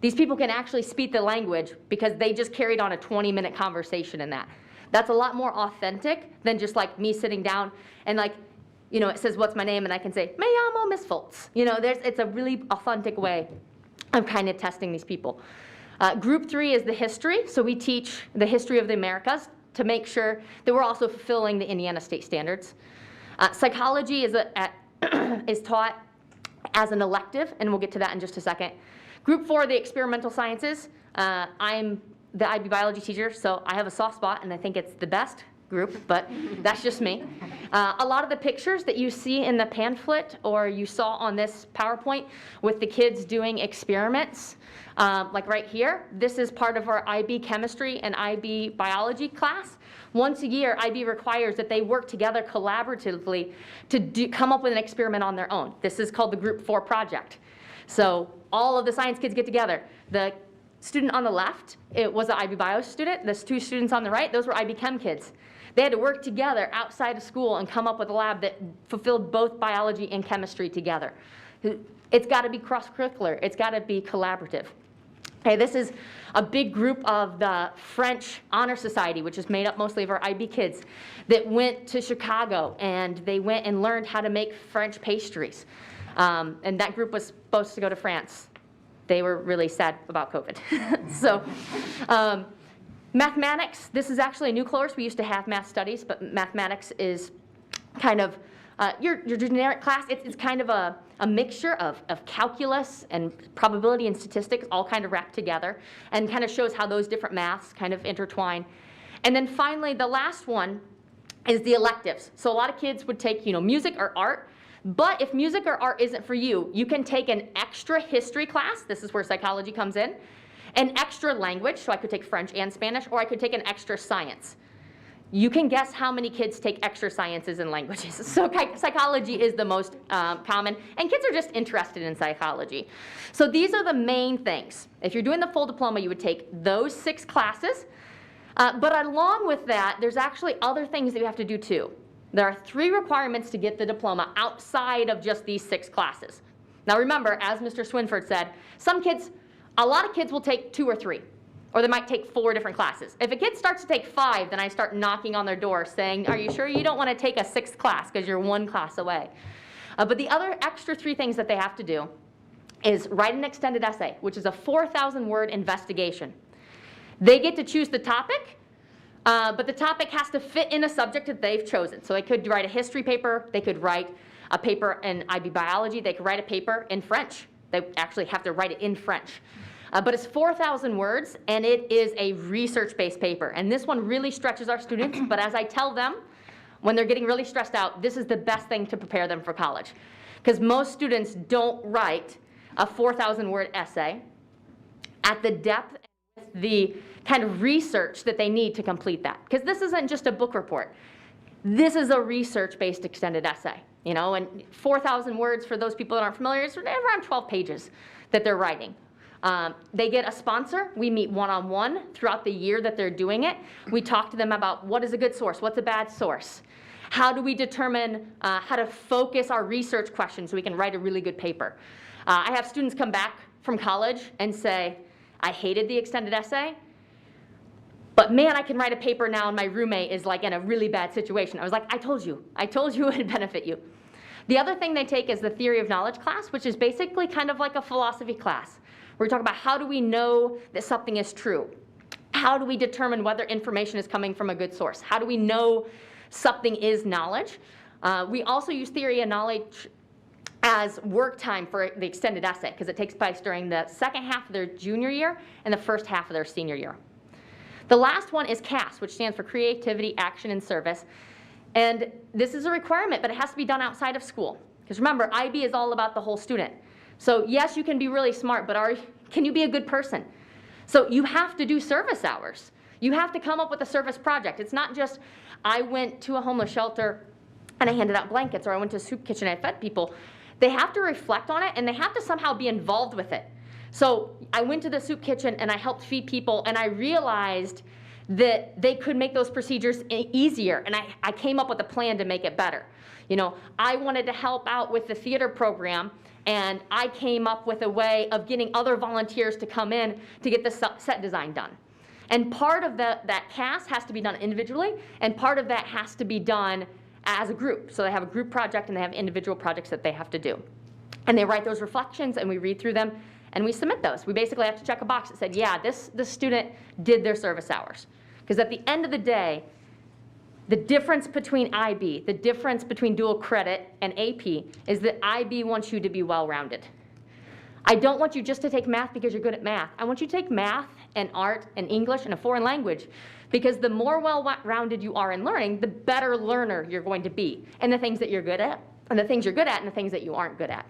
these people can actually speak the language because they just carried on a 20-minute conversation in that. That's a lot more authentic than just like me sitting down and like, you know, it says, what's my name? And I can say, me llamo Miss Foltz. You know, it's a really authentic way of kind of testing these people. Group 3 is the history. So we teach the history of the Americas to make sure that we're also fulfilling the Indiana state standards. Psychology is taught as an elective, and we'll get to that in just a second. Group 4, the experimental sciences. I'm the IB biology teacher, so I have a soft spot, and I think it's the best group, but that's just me. A lot of the pictures that you see in the pamphlet or you saw on this PowerPoint with the kids doing experiments, like right here, this is part of our IB chemistry and IB biology class. Once a year, IB requires that they work together collaboratively to come up with an experiment on their own. This is called the Group 4 project. So all of the science kids get together. The student on the left, it was an IB bio student. The 2 students on the right, those were IB chem kids. They had to work together outside of school and come up with a lab that fulfilled both biology and chemistry together. It's got to be cross-curricular. It's got to be collaborative. Okay, this is a big group of the French Honor Society, which is made up mostly of our IB kids, that went to Chicago and they went and learned how to make French pastries. And that group was supposed to go to France. They were really sad about COVID. So, mathematics, this is actually a new course. We used to have math studies, but mathematics is kind of your generic class. It's kind of a mixture of calculus and probability and statistics all kind of wrapped together and kind of shows how those different maths kind of intertwine. And then finally, the last one is the electives. So a lot of kids would take, you know, music or art. But if music or art isn't for you, you can take an extra history class. This is where psychology comes in. An extra language, so I could take French and Spanish, or I could take an extra science. You can guess how many kids take extra sciences and languages. So psychology is the most common, and kids are just interested in psychology. So these are the main things. If you're doing the full diploma, you would take those 6 classes. But along with that, there's actually other things that you have to do too. There are 3 requirements to get the diploma outside of just these 6 classes. Now remember, as Mr. Swinford said, a lot of kids will take 2 or 3, or they might take 4 different classes. If a kid starts to take 5, then I start knocking on their door saying, are you sure you don't want to take a 6th class because you're 1 class away? But the other extra 3 things that they have to do is write an extended essay, which is a 4,000-word investigation. They get to choose the topic, but the topic has to fit in a subject that they've chosen. So they could write a history paper, they could write a paper in IB biology, they could write a paper in French. They actually have to write it in French. But it's 4,000 words, and it is a research-based paper. And this one really stretches our students, but as I tell them, when they're getting really stressed out, this is the best thing to prepare them for college. Because most students don't write a 4,000-word essay at the depth and the kind of research that they need to complete that. Because this isn't just a book report. This is a research-based extended essay. You know, and 4,000 words, for those people that aren't familiar, is around 12 pages that they're writing. They get a sponsor. We meet one-on-one throughout the year that they're doing it. We talk to them about what is a good source, what's a bad source. How do we determine how to focus our research questions so we can write a really good paper. I have students come back from college and say, I hated the extended essay, but man, I can write a paper now and my roommate is like in a really bad situation. I was like, I told you it would benefit you. The other thing they take is the theory of knowledge class, which is basically kind of like a philosophy class. Where we talk about how do we know that something is true? How do we determine whether information is coming from a good source? How do we know something is knowledge? We also use theory of knowledge as work time for the extended essay, because it takes place during the second half of their junior year and the first half of their senior year. The last one is CAS, which stands for Creativity, Action, and Service. And this is a requirement, but it has to be done outside of school. Because remember, IB is all about the whole student. So yes, you can be really smart, but can you be a good person? So you have to do service hours. You have to come up with a service project. It's not just, I went to a homeless shelter and I handed out blankets, or I went to a soup kitchen and I fed people. They have to reflect on it, and they have to somehow be involved with it. So I went to the soup kitchen and I helped feed people, and I realized that they could make those procedures easier, and I came up with a plan to make it better. You know, I wanted to help out with the theater program, and I came up with a way of getting other volunteers to come in to get the set design done. And part of that CAS has to be done individually, and part of that has to be done as a group. So they have a group project and they have individual projects that they have to do. And they write those reflections and we read through them and we submit those. We basically have to check a box that said, yeah, this student did their service hours. Because at the end of the day, the difference between IB, the difference between dual credit and AP is that IB wants you to be well-rounded. I don't want you just to take math because you're good at math. I want you to take math and art and English and a foreign language, because the more well-rounded you are in learning, the better learner you're going to be, and the things that you're good at, and the things you're good at, and the things that you aren't good at.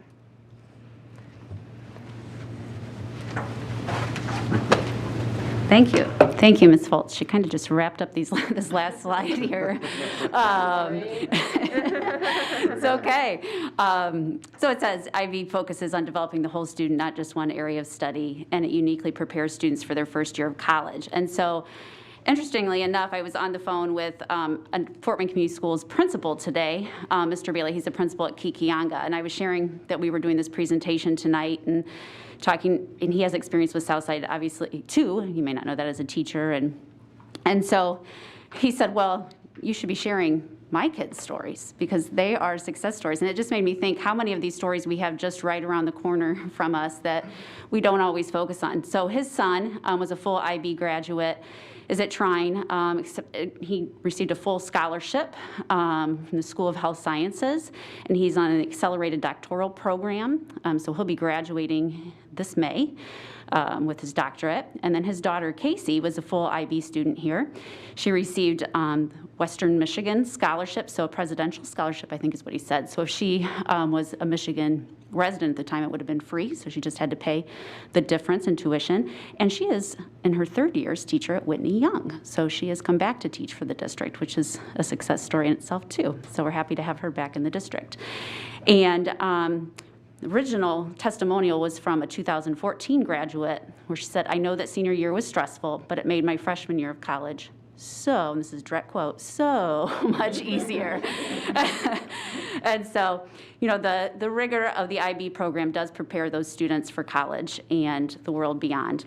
Thank you. Thank you, Ms. Foltz. She kind of just wrapped up this last slide here. It's okay. So it says, IB focuses on developing the whole student, not just one area of study, and it uniquely prepares students for their first year of college. And so, interestingly enough, I was on the phone with a Fort Wayne Community Schools principal today, Mr. Bailey. He's a principal at Kikianga, and I was sharing that we were doing this presentation tonight and talking, and he has experience with Southside, obviously, too. You may not know that as a teacher. And so he said, well, you should be sharing my kids' stories because they are success stories. And it just made me think how many of these stories we have just right around the corner from us that we don't always focus on. So his son was a full IB graduate, is at Trine. He received a full scholarship from the School of Health Sciences, and he's on an accelerated doctoral program. So he'll be graduating this May with his doctorate. And then his daughter, Casey, was a full IB student here. She received Western Michigan scholarship, so a presidential scholarship, I think is what he said. So if she was a Michigan resident at the time, it would have been free, so she just had to pay the difference in tuition. And she is in her third year as teacher at Whitney Young. So she has come back to teach for the district, which is a success story in itself too. So we're happy to have her back in the district. And the original testimonial was from a 2014 graduate where she said, I know that senior year was stressful, but it made my freshman year of college so, and this is a direct quote, so much easier. And so, you know, the rigor of the IB program does prepare those students for college and the world beyond.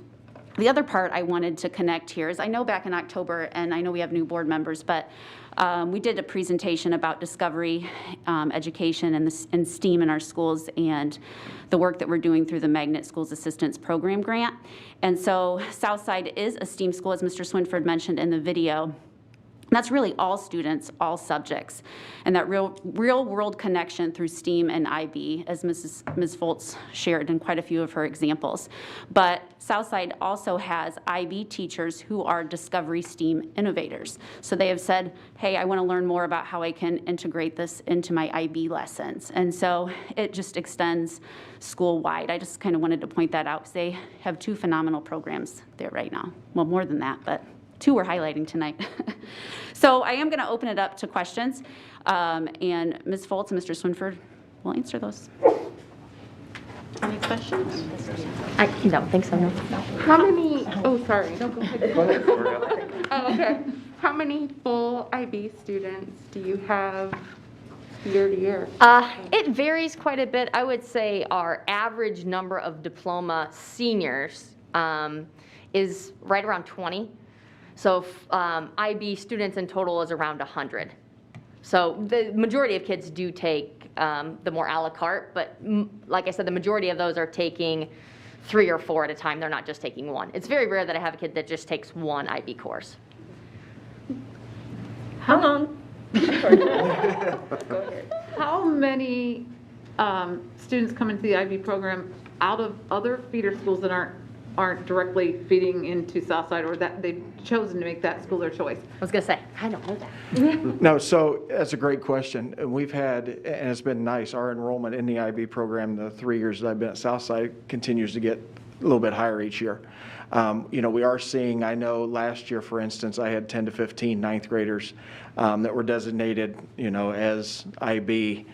The other part I wanted to connect here is I know back in October, and I know we have new board members, but we did a presentation about discovery education and STEAM in our schools and the work that we're doing through the Magnet Schools Assistance Program grant. And so Southside is a STEAM school, as Mr. Swinford mentioned in the video. That's really all students, all subjects, and that real world connection through STEAM and IB, as Ms. Foltz shared in quite a few of her examples. But Southside also has IB teachers who are Discovery STEAM innovators. So they have said, hey, I want to learn more about how I can integrate this into my IB lessons. And so it just extends school-wide. I just kind of wanted to point that out because they have two phenomenal programs there right now. Well, more than that, but two we're highlighting tonight. So I am going to open it up to questions, and Ms. Foltz and Mr. Swinford will answer those. Any questions? I don't think so, no. How many, oh, sorry, no, go ahead. Oh, okay. How many full IB students do you have year to year? It varies quite a bit. I would say our average number of diploma seniors is right around 20. So IB students in total is around 100. So the majority of kids do take the more a la carte, but like I said, the majority of those are taking 3 or 4 at a time. They're not just taking one. It's very rare that I have a kid that just takes one IB course. How long? Go ahead. How many students come into the IB program out of other feeder schools that aren't directly feeding into Southside, or that they've chosen to make that school their choice? I was gonna say, I don't know that. No, so that's a great question. And we've had, and it's been nice, our enrollment in the IB program, the 3 years that I've been at Southside, continues to get a little bit higher each year. We are seeing, I know last year, for instance, I had 10 to 15 ninth graders that were designated, as IB,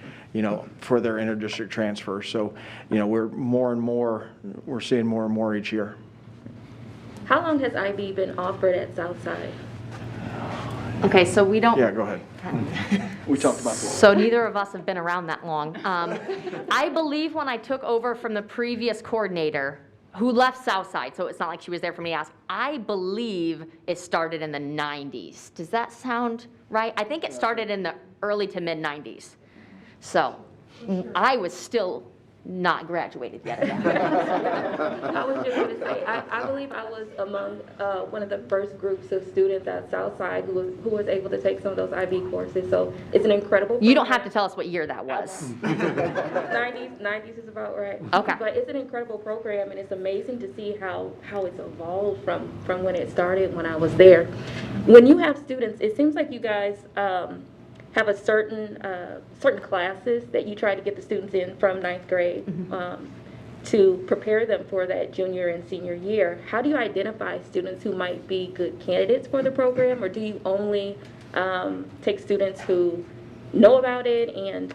for their interdistrict transfer. So, we're seeing more and more each year. How long has IB been offered at Southside? Okay, so we don't. Yeah, go ahead. We talked about this. So neither of us have been around that long. I believe when I took over from the previous coordinator, who left Southside, so it's not like she was there for me to ask, I believe it started in the 90s. Does that sound right? I think it started in the early to mid 90s. So I was still not graduated yet. I was just going to say, I believe I was among one of the first groups of students at Southside who was able to take some of those IB courses. So it's an incredible program. You don't have to tell us what year that was. 90s is about right. Okay. But it's an incredible program, and it's amazing to see how it's evolved from when it started when I was there. When you have students, it seems like you guys have a certain classes that you try to get the students in from ninth grade to prepare them for that junior and senior year. How do you identify students who might be good candidates for the program, or do you only take students who know about it and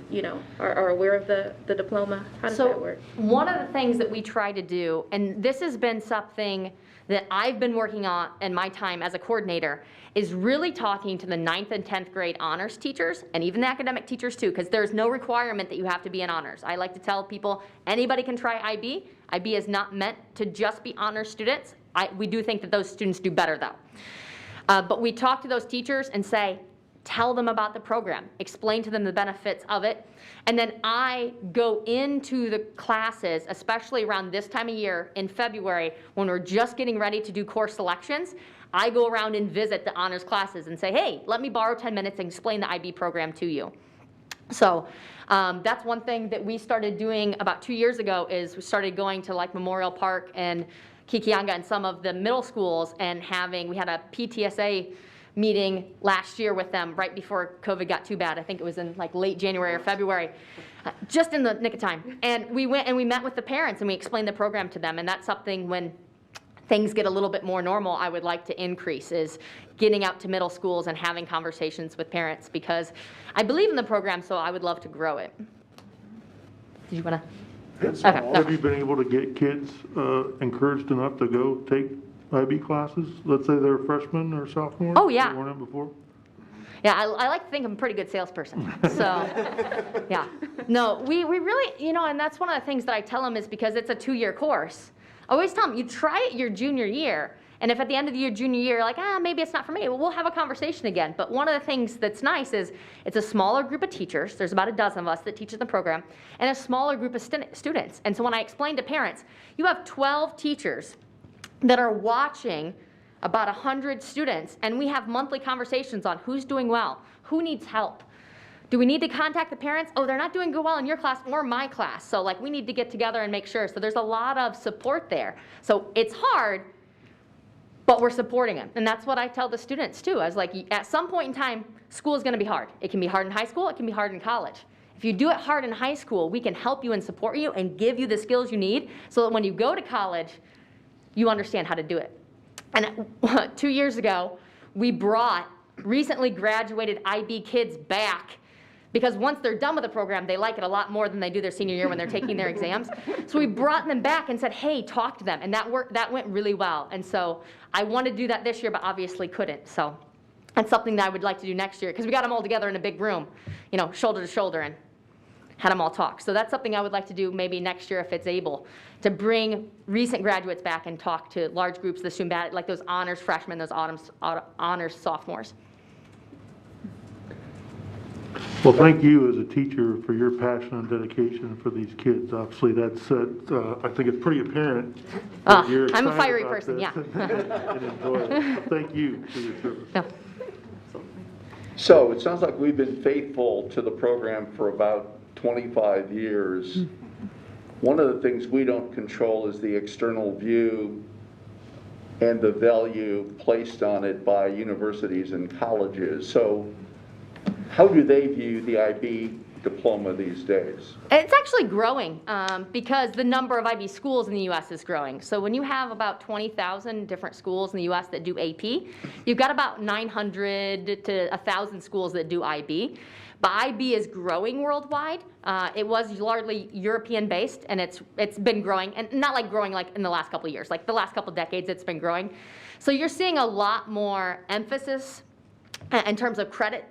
are aware of the diploma? How does that work? One of the things that we try to do, and this has been something that I've been working on in my time as a coordinator, is really talking to the 9th and 10th grade honors teachers, and even the academic teachers too, because there's no requirement that you have to be in honors. I like to tell people anybody can try IB. IB is not meant to just be honors students. We do think that those students do better though. But we talk to those teachers and say, tell them about the program, explain to them the benefits of it, and then I go into the classes, especially around this time of year in February when we're just getting ready to do course selections. I go around and visit the honors classes and say, hey, let me borrow 10 minutes and explain the IB program to you. So that's one thing that we started doing about 2 years ago, is we started going to like Memorial Park and Kikianga and some of the middle schools and we had a PTSA meeting last year with them right before COVID got too bad. I think it was in like late January or February, just in the nick of time. And we went and we met with the parents and we explained the program to them. And that's something when things get a little bit more normal, I would like to increase, is getting out to middle schools and having conversations with parents, because I believe in the program, so I would love to grow it. Did you want to? Okay. Have you been able to get kids encouraged enough to go take IB classes? Let's say they're freshmen or sophomores? Oh, yeah. They weren't in before? Yeah, I like to think I'm a pretty good salesperson. So, yeah. No, we really, and that's one of the things that I tell them, is because it's a 2-year course. I always tell them, you try it your junior year, and if at the end of your junior year you're like, maybe it's not for me, well, we'll have a conversation again. But one of the things that's nice is it's a smaller group of teachers. There's about a dozen of us that teach in the program, and a smaller group of students. And so when I explain to parents, you have 12 teachers that are watching about 100 students, and we have monthly conversations on who's doing well, who needs help. Do we need to contact the parents? Oh, they're not doing good well in your class or my class. So like we need to get together and make sure. So there's a lot of support there. So it's hard, but we're supporting them. And that's what I tell the students too. I was like, at some point in time, school is gonna be hard. It can be hard in high school, it can be hard in college. If you do it hard in high school, we can help you and support you and give you the skills you need so that when you go to college, you understand how to do it. And 2 years ago, we brought recently graduated IB kids back, because once they're done with the program, they like it a lot more than they do their senior year when they're taking their exams. So we brought them back and said, hey, talk to them. And that went really well. And so I wanted to do that this year, but obviously couldn't. So that's something that I would like to do next year, because we got them all together in a big room, shoulder to shoulder, and had them all talk. So that's something I would like to do maybe next year if it's able, to bring recent graduates back and talk to large groups of the student body, like those honors freshmen, those honors sophomores. Well, thank you as a teacher for your passion and dedication for these kids. Obviously, that's, I think it's pretty apparent that you're I'm a excited fiery about person, this yeah. and enjoy it. So thank you for your service. No. So it sounds like we've been faithful to the program for about 25 years, one of the things we don't control is the external view and the value placed on it by universities and colleges. So how do they view the IB diploma these days? It's actually growing because the number of IB schools in the U.S. is growing. So when you have about 20,000 different schools in the U.S. that do AP, you've got about 900 to 1,000 schools that do IB. But IB is growing worldwide. It was largely European-based, and it's been growing, and not like growing like in the last couple of years, like the last couple of decades it's been growing. So you're seeing a lot more emphasis in terms of credit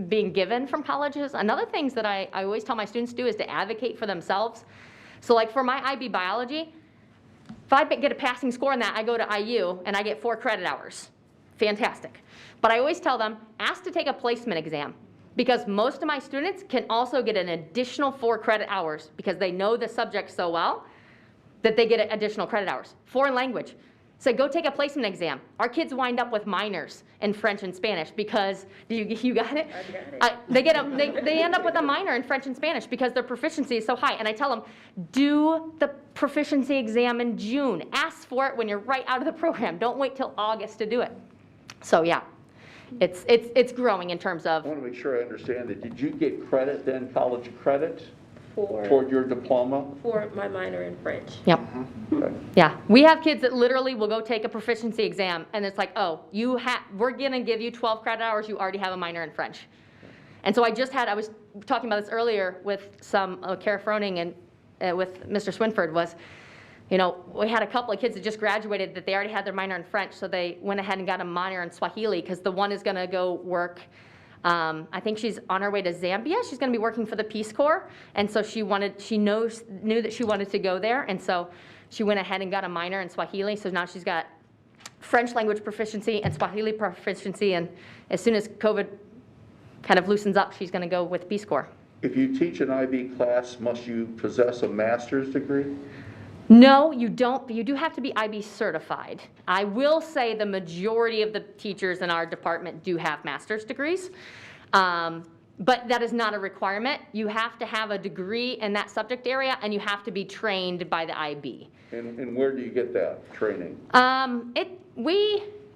being given from colleges. Another things that I always tell my students to do is to advocate for themselves. So like for my IB biology, if I get a passing score in that, I go to IU and I get 4 credit hours. Fantastic. But I always tell them, ask to take a placement exam, because most of my students can also get an additional 4 credit hours because they know the subject so well that they get additional credit hours. Foreign language. So go take a placement exam. Our kids wind up with minors in French and Spanish because, you got it? I got it. They end up with a minor in French and Spanish because their proficiency is so high. And I tell them, do the proficiency exam in June. Ask for it when you're right out of the program. Don't wait till August to do it. So yeah, it's growing in terms of. I want to make sure I understand it. Did you get credit then, college credit? For your diploma? For my minor in French. Yep. Okay. Yeah, we have kids that literally will go take a proficiency exam, and it's like, oh, we're gonna give you 12 credit hours. You already have a minor in French. And so I was talking about this earlier with some Kara Froning and with Mr. Swinford was, we had a couple of kids that just graduated that they already had their minor in French, so they went ahead and got a minor in Swahili because the one is gonna go work. I think she's on her way to Zambia. She's going to be working for the Peace Corps, and so she knew that she wanted to go there, and so she went ahead and got a minor in Swahili. So now she's got French language proficiency and Swahili proficiency, and as soon as COVID kind of loosens up, she's going to go with Peace Corps. If you teach an IB class, must you possess a master's degree? No, you don't, but you do have to be IB certified. I will say the majority of the teachers in our department do have master's degrees, but that is not a requirement. You have to have a degree in that subject area, and you have to be trained by the IB. And where do you get that training?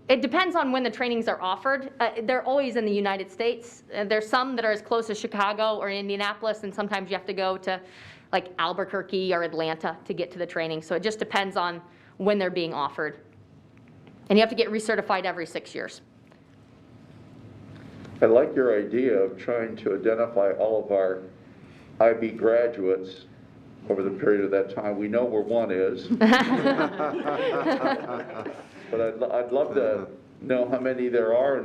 It depends on when the trainings are offered. They're always in the United States. There's some that are as close as Chicago or Indianapolis, and sometimes you have to go to like Albuquerque or Atlanta to get to the training. So it just depends on when they're being offered. And you have to get recertified every 6 years. I like your idea of trying to identify all of our IB graduates over the period of that time. We know where one is. But I'd love to know how many there are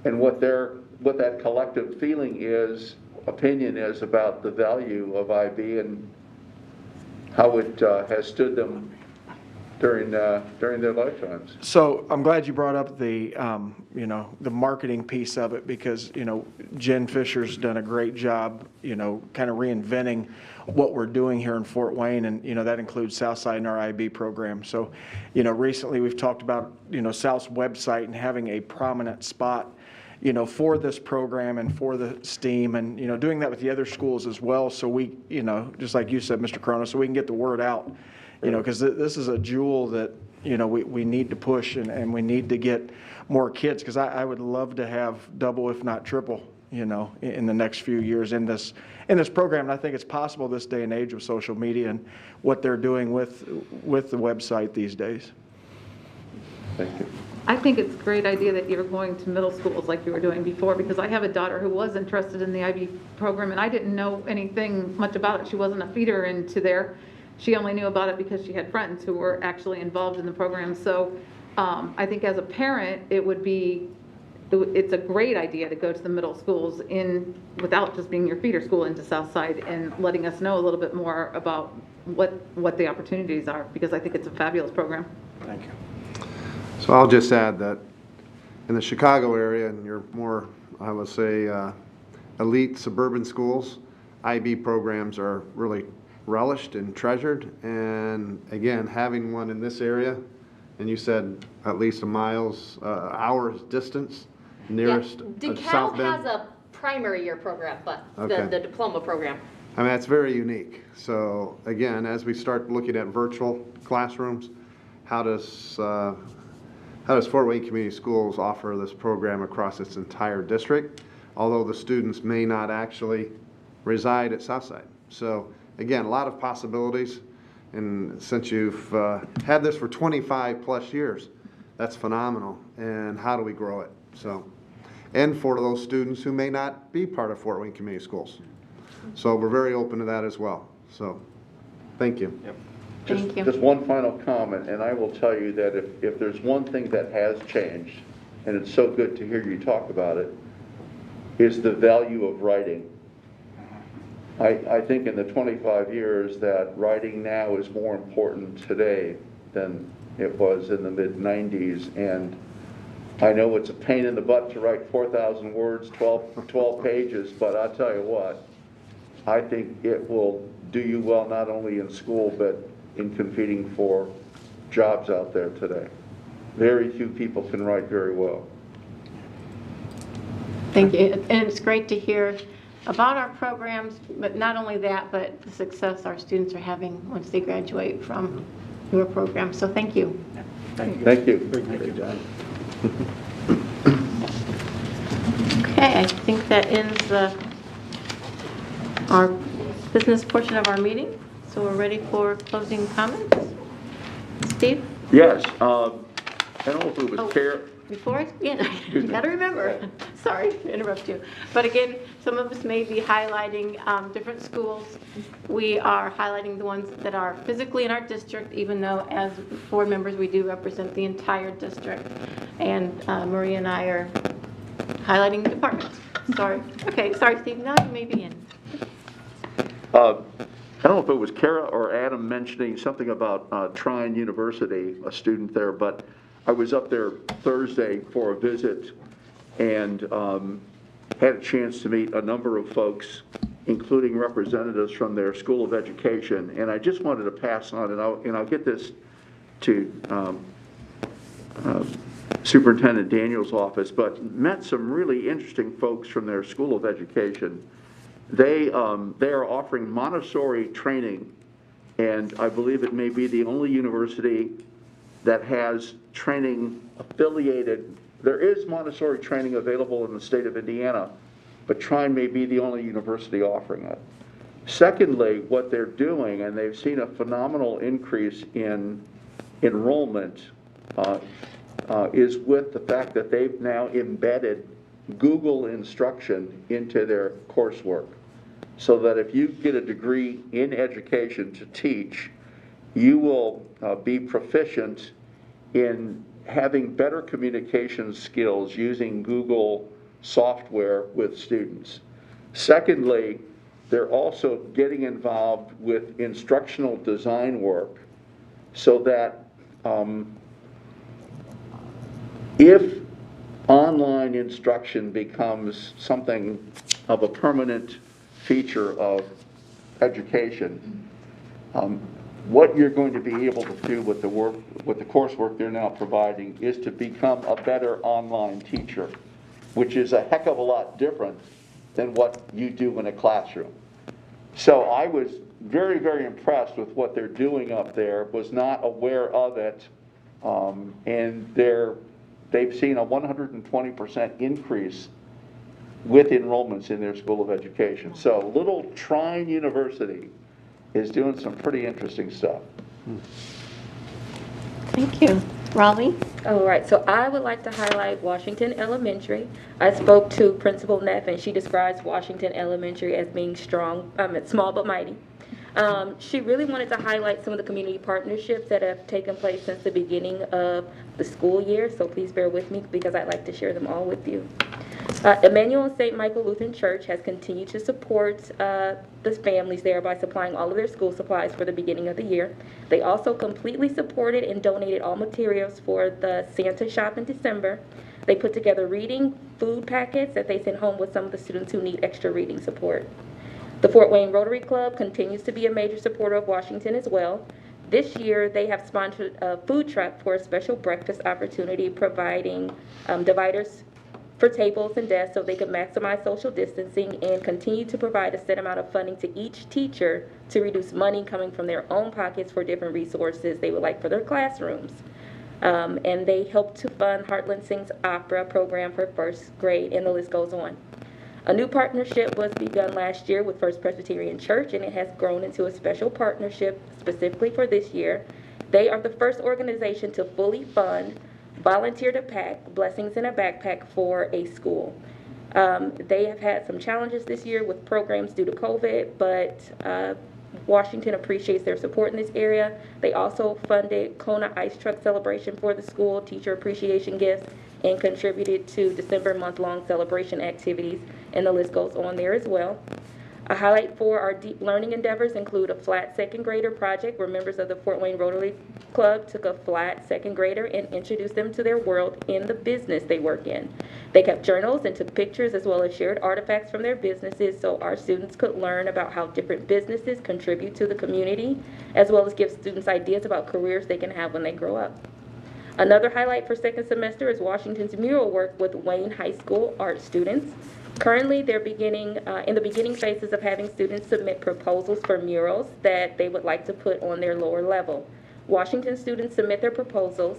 and what that collective feeling is, opinion is about the value of IB and how it has stood them during their lifetimes. So I'm glad you brought up the the marketing piece of it, because Jen Fisher's done a great job kind of reinventing what we're doing here in Fort Wayne, and that includes Southside and our IB program. So recently we've talked about South's website and having a prominent spot for this program and for the STEAM, and doing that with the other schools as well, so we just like you said, Mr. Crono, so we can get the word out, because this is a jewel that we need to push, and we need to get more kids, because I would love to have double if not triple in the next few years in this program. And I think it's possible this day and age with social media and what they're doing with the website these days. Thank you. I think it's a great idea that you're going to middle schools like you were doing before, because I have a daughter who was interested in the IB program, and I didn't know anything much about it. She wasn't a feeder into there. She only knew about it because she had friends who were actually involved in the program. So I think as a parent, it's a great idea to go to the middle schools without just being your feeder school into Southside, and letting us know a little bit more about what the opportunities are, because I think it's a fabulous program. Thank you. So I'll just add that in the Chicago area and your more, I would say, elite suburban schools, IB programs are really relished and treasured. And again, having one in this area, and you said at least a hour's distance, nearest DeKalb South Bend. has a primary year program, but Okay. the diploma program. I mean, that's very unique. So again, as we start looking at virtual classrooms, how does Fort Wayne Community Schools offer this program across its entire district, although the students may not actually reside at Southside? So again, a lot of possibilities. And since you've had this for 25 plus years, that's phenomenal. And how do we grow it? So, and for those students who may not be part of Fort Wayne Community Schools. So we're very open to that as well. So, thank you. Thank you. Just one final comment, and I will tell you that if there's one thing that has changed, and it's so good to hear you talk about it, is the value of writing. I think in the 25 years that writing now is more important today than it was in the mid-90s, and I know it's a pain in the butt to write 4,000 words, 12 pages, but I'll tell you what, I think it will do you well not only in school but in competing for jobs out there today. Very few people can write very well. Thank you. And it's great to hear about our programs, but not only that, but the success our students are having once they graduate from your program. So thank you. Thank you. Great job. Okay, I think that ends our business portion of our meeting. So we're ready for closing comments. Steve? Yes, I don't know if it was Before I begin, you got to remember, sorry to interrupt you, but again, some of us may be highlighting different schools. We are highlighting the ones that are physically in our district, even though as board members, we do represent the entire district. And Maria and I are highlighting departments. Sorry. Okay, sorry, Steve, now you may begin. I don't know if it was Kara or Adam mentioning something about Trine University, a student there, but I was up there Thursday for a visit and had a chance to meet a number of folks, including representatives from their School of Education. And I just wanted to pass on, and I'll get this to Superintendent Daniel's office, but met some really interesting folks from their School of Education. They are offering Montessori training, and I believe it may be the only university that has training affiliated. There is Montessori training available in the state of Indiana, but Trine may be the only university offering it. Secondly, what they're doing, and they've seen a phenomenal increase in enrollment, is with the fact that they've now embedded Google instruction into their coursework, so that if you get a degree in education to teach, you will be proficient in having better communication skills using Google software with students. Secondly, they're also getting involved with instructional design work so that if online instruction becomes something of a permanent feature of education, what you're going to be able to do with the coursework they're now providing is to become a better online teacher, which is a heck of a lot different than what you do in a classroom. So I was very, very impressed with what they're doing up there, was not aware of it, and they've seen a 120% increase with enrollments in their School of Education. So little Trine University is doing some pretty interesting stuff. Thank you. Raleigh? All right, so I would like to highlight Washington Elementary. I spoke to Principal Neff, and she describes Washington Elementary as being strong, small but mighty. She really wanted to highlight some of the community partnerships that have taken place since the beginning of the school year, so please bear with me because I'd like to share them all with you. Emmanuel and St. Michael Lutheran Church has continued to support the families there by supplying all of their school supplies for the beginning of the year. They also completely supported and donated all materials for the Santa shop in December. They put together reading food packets that they sent home with some of the students who need extra reading support. The Fort Wayne Rotary Club continues to be a major supporter of Washington as well. This year, they have sponsored a food truck for a special breakfast opportunity, providing dividers for tables and desks so they could maximize social distancing, and continue to provide a set amount of funding to each teacher to reduce money coming from their own pockets for different resources they would like for their classrooms. And they helped to fund Heartland Sings Opera program for first grade, and the list goes on. A new partnership was begun last year with First Presbyterian Church, and it has grown into a special partnership specifically for this year. They are the first organization to fully fund Volunteer to Pack, Blessings in a Backpack for a school. They have had some challenges this year with programs due to COVID, but Washington appreciates their support in this area. They also funded Kona Ice Truck Celebration for the school, teacher appreciation gifts, and contributed to December month-long celebration activities, and the list goes on there as well. A highlight for our deep learning endeavors include a flat second grader project where members of the Fort Wayne Rotary Club took a flat second grader and introduced them to their world in the business they work in. They kept journals and took pictures as well as shared artifacts from their businesses so our students could learn about how different businesses contribute to the community, as well as give students ideas about careers they can have when they grow up. Another highlight for second semester is Washington's mural work with Wayne High School art students. Currently, they're in the beginning phases of having students submit proposals for murals that they would like to put on their lower level. Washington students submit their proposals,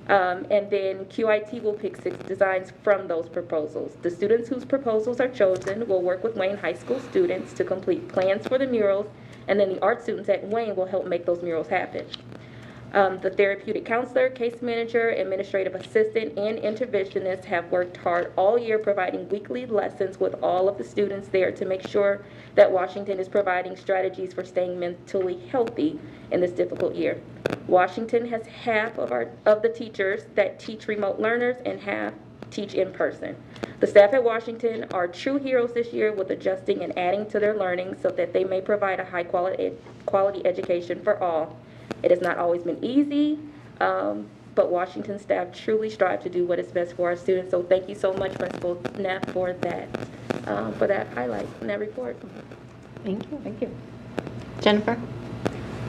and then QIT will pick 6 designs from those proposals. The students whose proposals are chosen will work with Wayne High School students to complete plans for the murals, and then the art students at Wayne will help make those murals happen. The therapeutic counselor, case manager, administrative assistant, and interventionist have worked hard all year providing weekly lessons with all of the students there to make sure that Washington is providing strategies for staying mentally healthy in this difficult year. Washington has half of the teachers that teach remote learners and half teach in person. The staff at Washington are true heroes this year with adjusting and adding to their learning so that they may provide a high quality education for all. It has not always been easy, but Washington staff truly strive to do what is best for our students. So thank you so much, Principal Neff, for that highlight and that report. Thank you. Thank you. Jennifer?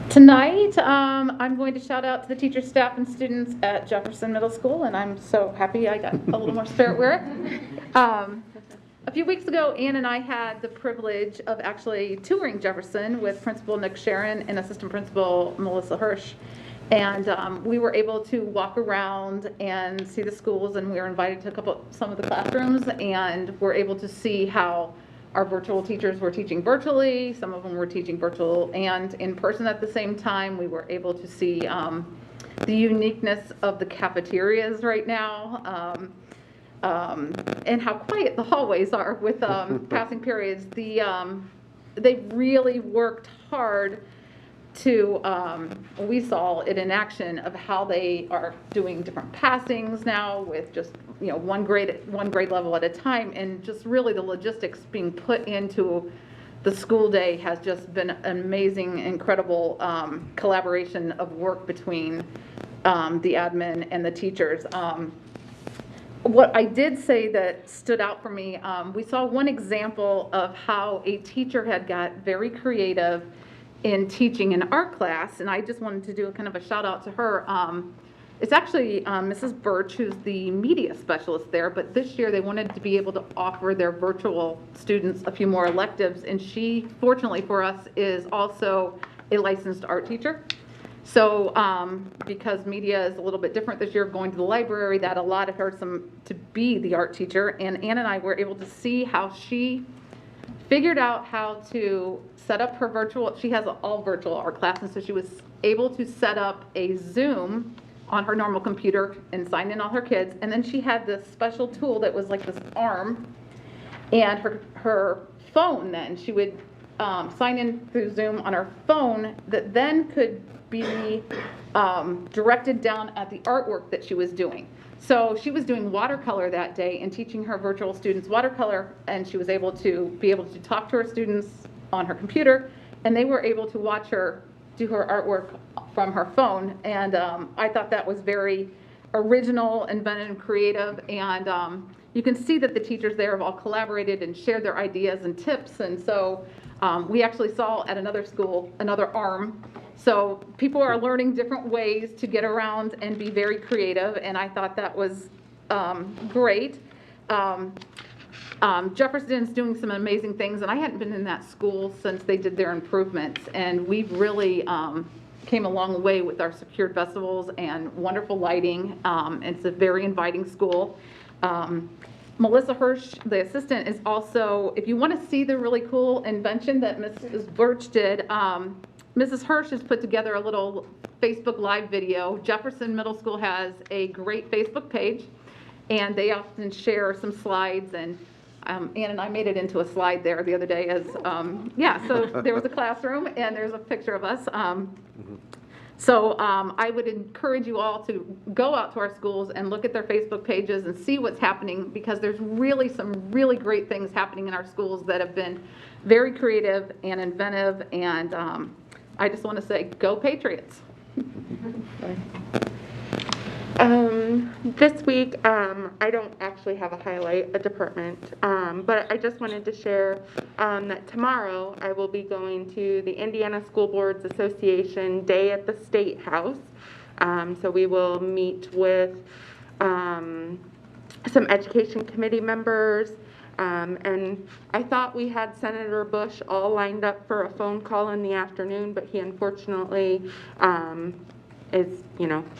Tonight, I'm going to shout out to the teachers, staff, and students at Jefferson Middle School, and I'm so happy I got a little more spirit wear. A few weeks ago, Ann and I had the privilege of actually touring Jefferson with Principal Nick Sharon and Assistant Principal Melissa Hirsch. And we were able to walk around and see the schools, and we were invited to some of the classrooms, and we're able to see how our virtual teachers were teaching virtually. Some of them were teaching virtual and in person at the same time. We were able to see the uniqueness of the cafeterias right now. And how quiet the hallways are with passing periods. They really worked hard to, we saw it in action of how they are doing different passings now with just, one grade level at a time, and just really the logistics being put into the school day has just been an amazing, incredible collaboration of work between the admin and the teachers. What I did say that stood out for me, we saw one example of how a teacher had got very creative in teaching an art class, and I just wanted to do a kind of a shout out to her. It's actually Mrs. Birch, who's the media specialist there, but this year they wanted to be able to offer their virtual students a few more electives, and she, fortunately for us, is also a licensed art teacher. So because media is a little bit different this year, going to the library, that allowed her to be the art teacher. And Ann and I were able to see how she figured out how to set up her virtual, she has all virtual art classes, so she was able to set up a Zoom on her normal computer and sign in all her kids. And then she had this special tool that was like this arm, and her phone then, she would sign in through Zoom on her phone that then could be directed down at the artwork that she was doing. So she was doing watercolor that day and teaching her virtual students watercolor, and she was able to talk to her students on her computer, and they were able to watch her do her artwork from her phone. And I thought that was very original, inventive, and creative, and you can see that the teachers there have all collaborated and shared their ideas and tips. And so we actually saw at another school another arm. So people are learning different ways to get around and be very creative, and I thought that was great. Jefferson's doing some amazing things, and I hadn't been in that school since they did their improvements, and we've really came a long way with our secured festivals and wonderful lighting. It's a very inviting school. Melissa Hirsch, the assistant, is also, if you want to see the really cool invention that Mrs. Birch did, Mrs. Hirsch has put together a little Facebook Live video. Jefferson Middle School has a great Facebook page, and they often share some slides, and Ann and I made it into a slide there the other day as, so there was a classroom, and there's a picture of us. So I would encourage you all to go out to our schools and look at their Facebook pages and see what's happening, because there's really some really great things happening in our schools that have been very creative and inventive, and I just want to say, go Patriots. This week, I don't actually have a highlight, a department, but I just wanted to share that tomorrow I will be going to the Indiana School Boards Association Day at the State House. So we will meet with some education committee members, and I thought we had Senator Bush all lined up for a phone call in the afternoon, but he unfortunately is,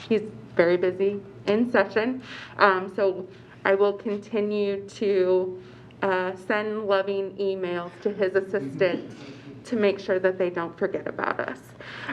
he's very busy in session. So I will continue to send loving emails to his assistant to make sure that they don't forget about us.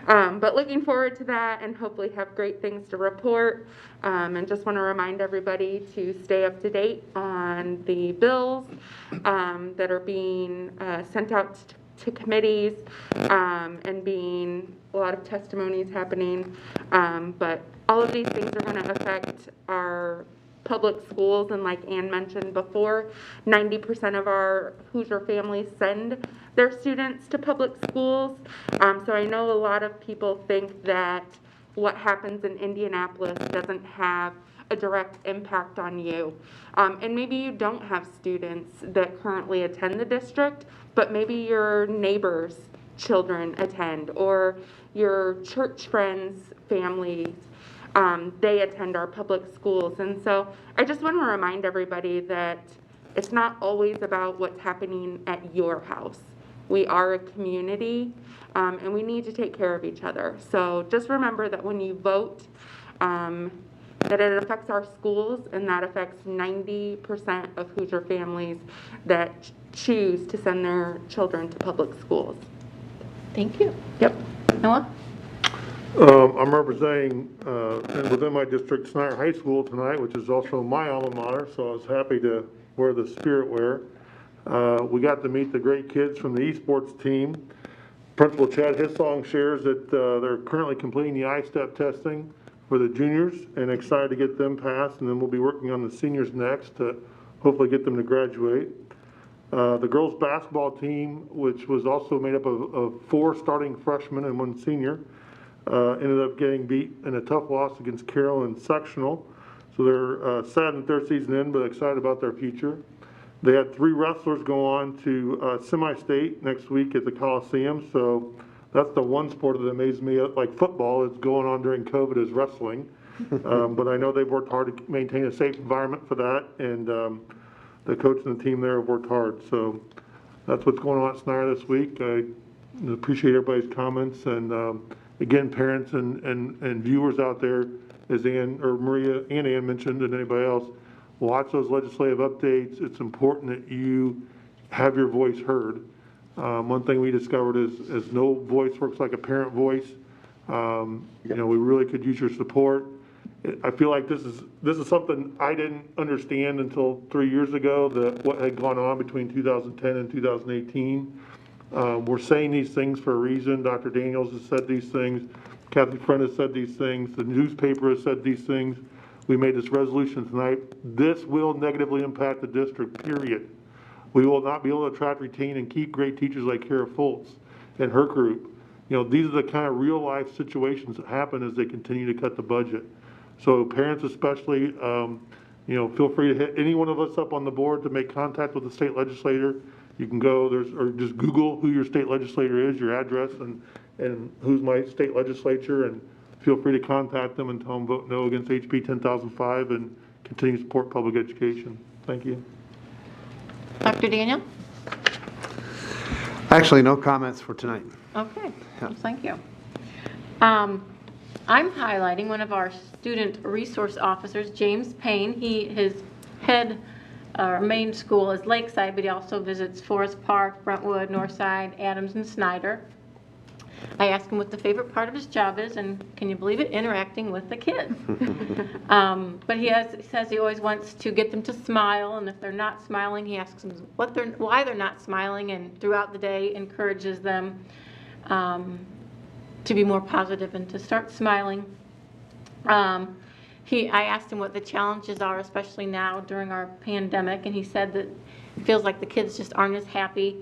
But looking forward to that, and hopefully have great things to report. And just want to remind everybody to stay up to date on the bills that are being sent out to committees, and being a lot of testimonies happening. But all of these things are going to affect our public schools, and like Ann mentioned before, 90% of our Hoosier families send their students to public schools. So I know a lot of people think that what happens in Indianapolis doesn't have a direct impact on you. And maybe you don't have students that currently attend the district, but maybe your neighbors' children attend, or your church friends' families, they attend our public schools. And so I just want to remind everybody that it's not always about what's happening at your house. We are a community, and we need to take care of each other. So just remember that when you vote, that it affects our schools, and that affects 90% of Hoosier families that choose to send their children to public schools. Thank you. Yep. Noah? I'm representing within my district Snyder High School tonight, which is also my alma mater, so I was happy to wear the spirit wear. We got to meet the great kids from the esports team. Principal Chad Hissong shares that they're currently completing the I-STEP testing for the juniors, and excited to get them passed, and then we'll be working on the seniors next to hopefully get them to graduate. The girls basketball team, which was also made up of 4 starting freshmen and 1 senior, ended up getting beat in a tough loss against Carroll in sectional. So they're sad that their season ended, but excited about their future. They had 3 wrestlers go on to semi-state next week at the Coliseum. So that's the one sport that amazes me, like football is going on during COVID, is wrestling. But I know they've worked hard to maintain a safe environment for that, and the coach and the team there have worked hard. So that's what's going on at Snyder this week. I appreciate everybody's comments, and again, parents and viewers out there, as Ann or Maria and Ann mentioned, and anybody else, watch those legislative updates. It's important that you have your voice heard. One thing we discovered is no voice works like a parent voice. We really could use your support. I feel like this is something I didn't understand until 3 years ago, what had gone on between 2010 and 2018. We're saying these things for a reason. Dr. Daniels has said these things. Kathy Friend has said these things. The newspaper has said these things. We made this resolution tonight. This will negatively impact the district, period. We will not be able to attract, retain, and keep great teachers like Kara Fultz and her group. These are the kind of real life situations that happen as they continue to cut the budget. So parents especially, feel free to hit any one of us up on the board to make contact with the state legislator. You can go, or just Google who your state legislator is, your address, and who's my state legislature, and feel free to contact them and tell them vote no against HB 10,005 and continue to support public education. Thank you. Dr. Daniel? Actually, no comments for tonight. Okay, well, thank you. I'm highlighting one of our student resource officers, James Payne. His main school is Lakeside, but he also visits Forest Park, Brentwood, Northside, Adams, and Snyder. I asked him what the favorite part of his job is, and can you believe it? Interacting with the kids. But he says he always wants to get them to smile, and if they're not smiling, he asks them why they're not smiling, and throughout the day encourages them to be more positive and to start smiling. I asked him what the challenges are, especially now during our pandemic, and he said that it feels like the kids just aren't as happy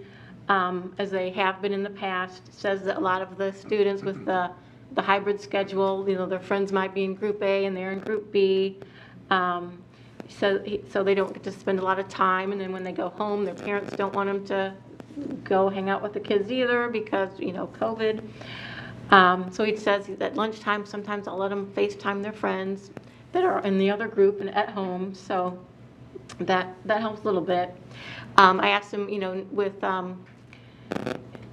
as they have been in the past. Says that a lot of the students with the hybrid schedule, their friends might be in Group A and they're in Group B, so they don't get to spend a lot of time, and then when they go home, their parents don't want them to go hang out with the kids either because, COVID. So he says at lunchtime, sometimes I'll let them FaceTime their friends that are in the other group and at home, so that helps a little bit. I asked him,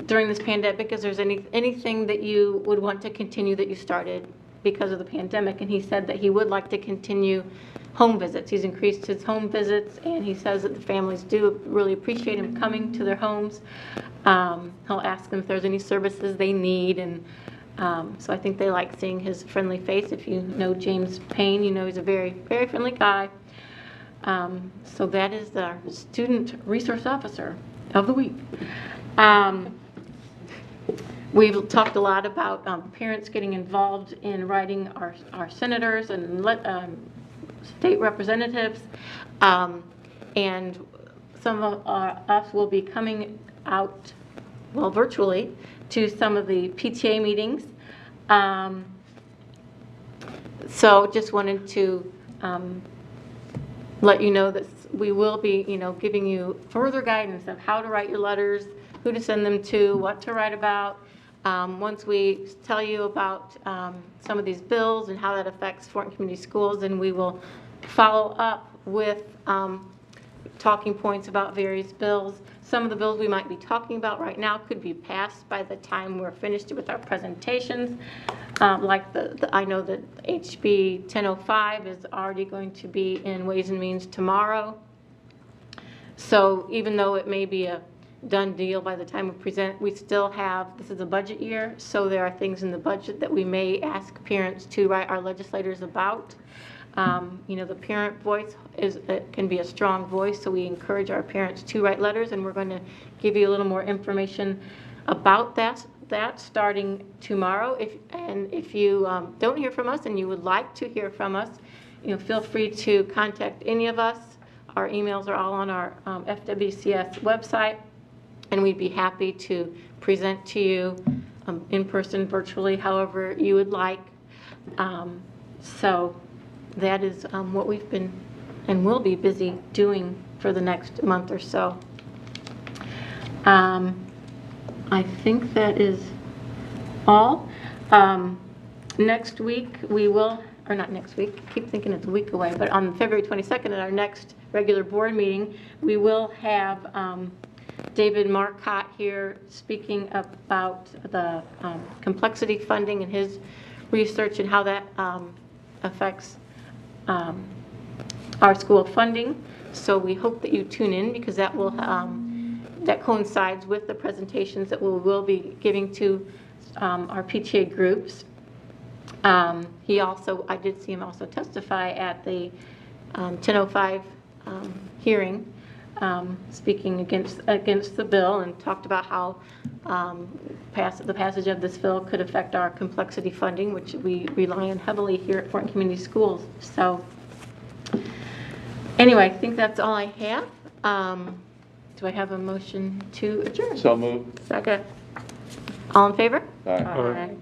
during this pandemic, is there anything that you would want to continue that you started because of the pandemic? And he said that he would like to continue home visits. He's increased his home visits, and he says that the families do really appreciate him coming to their homes. He'll ask them if there's any services they need, and so I think they like seeing his friendly face. If you know James Payne, you know he's a very, very friendly guy. So that is the Student Resource Officer of the Week. We've talked a lot about parents getting involved in writing our senators and state representatives, and some of us will be coming out, virtually, to some of the PTA meetings. So just wanted to let you know that we will be, giving you further guidance of how to write your letters, who to send them to, what to write about. Once we tell you about some of these bills and how that affects Fortin Community Schools, then we will follow up with talking points about various bills. Some of the bills we might be talking about right now could be passed by the time we're finished with our presentations. Like I know that HB 1005 is already going to be in Ways and Means tomorrow. So even though it may be a done deal by the time we present, we still have, this is a budget year, so there are things in the budget that we may ask parents to write our legislators about. The parent voice can be a strong voice, so we encourage our parents to write letters, and we're going to give you a little more information about that starting tomorrow. If you don't hear from us and you would like to hear from us, feel free to contact any of us. Our emails are all on our FWCS website, and we'd be happy to present to you in person, virtually, however you would like. So that is what we've been and will be busy doing for the next month or so. I think that is all. Next week we will, or not next week, I keep thinking it's a week away, but on February 22nd at our next regular board meeting, we will have David Marcotte here speaking about the complexity funding and his research and how that affects our school funding. So we hope that you tune in, because that will that coincides with the presentations that we will be giving to our PTA groups. I did see him also testify at the 1005 hearing, speaking against the bill, and talked about how the passage of this bill could affect our complexity funding, which we rely on heavily here at Fortin Community Schools. So anyway, I think that's all I have. Do I have a motion to adjourn? So moved. Second. All in favor? Aye. Aye.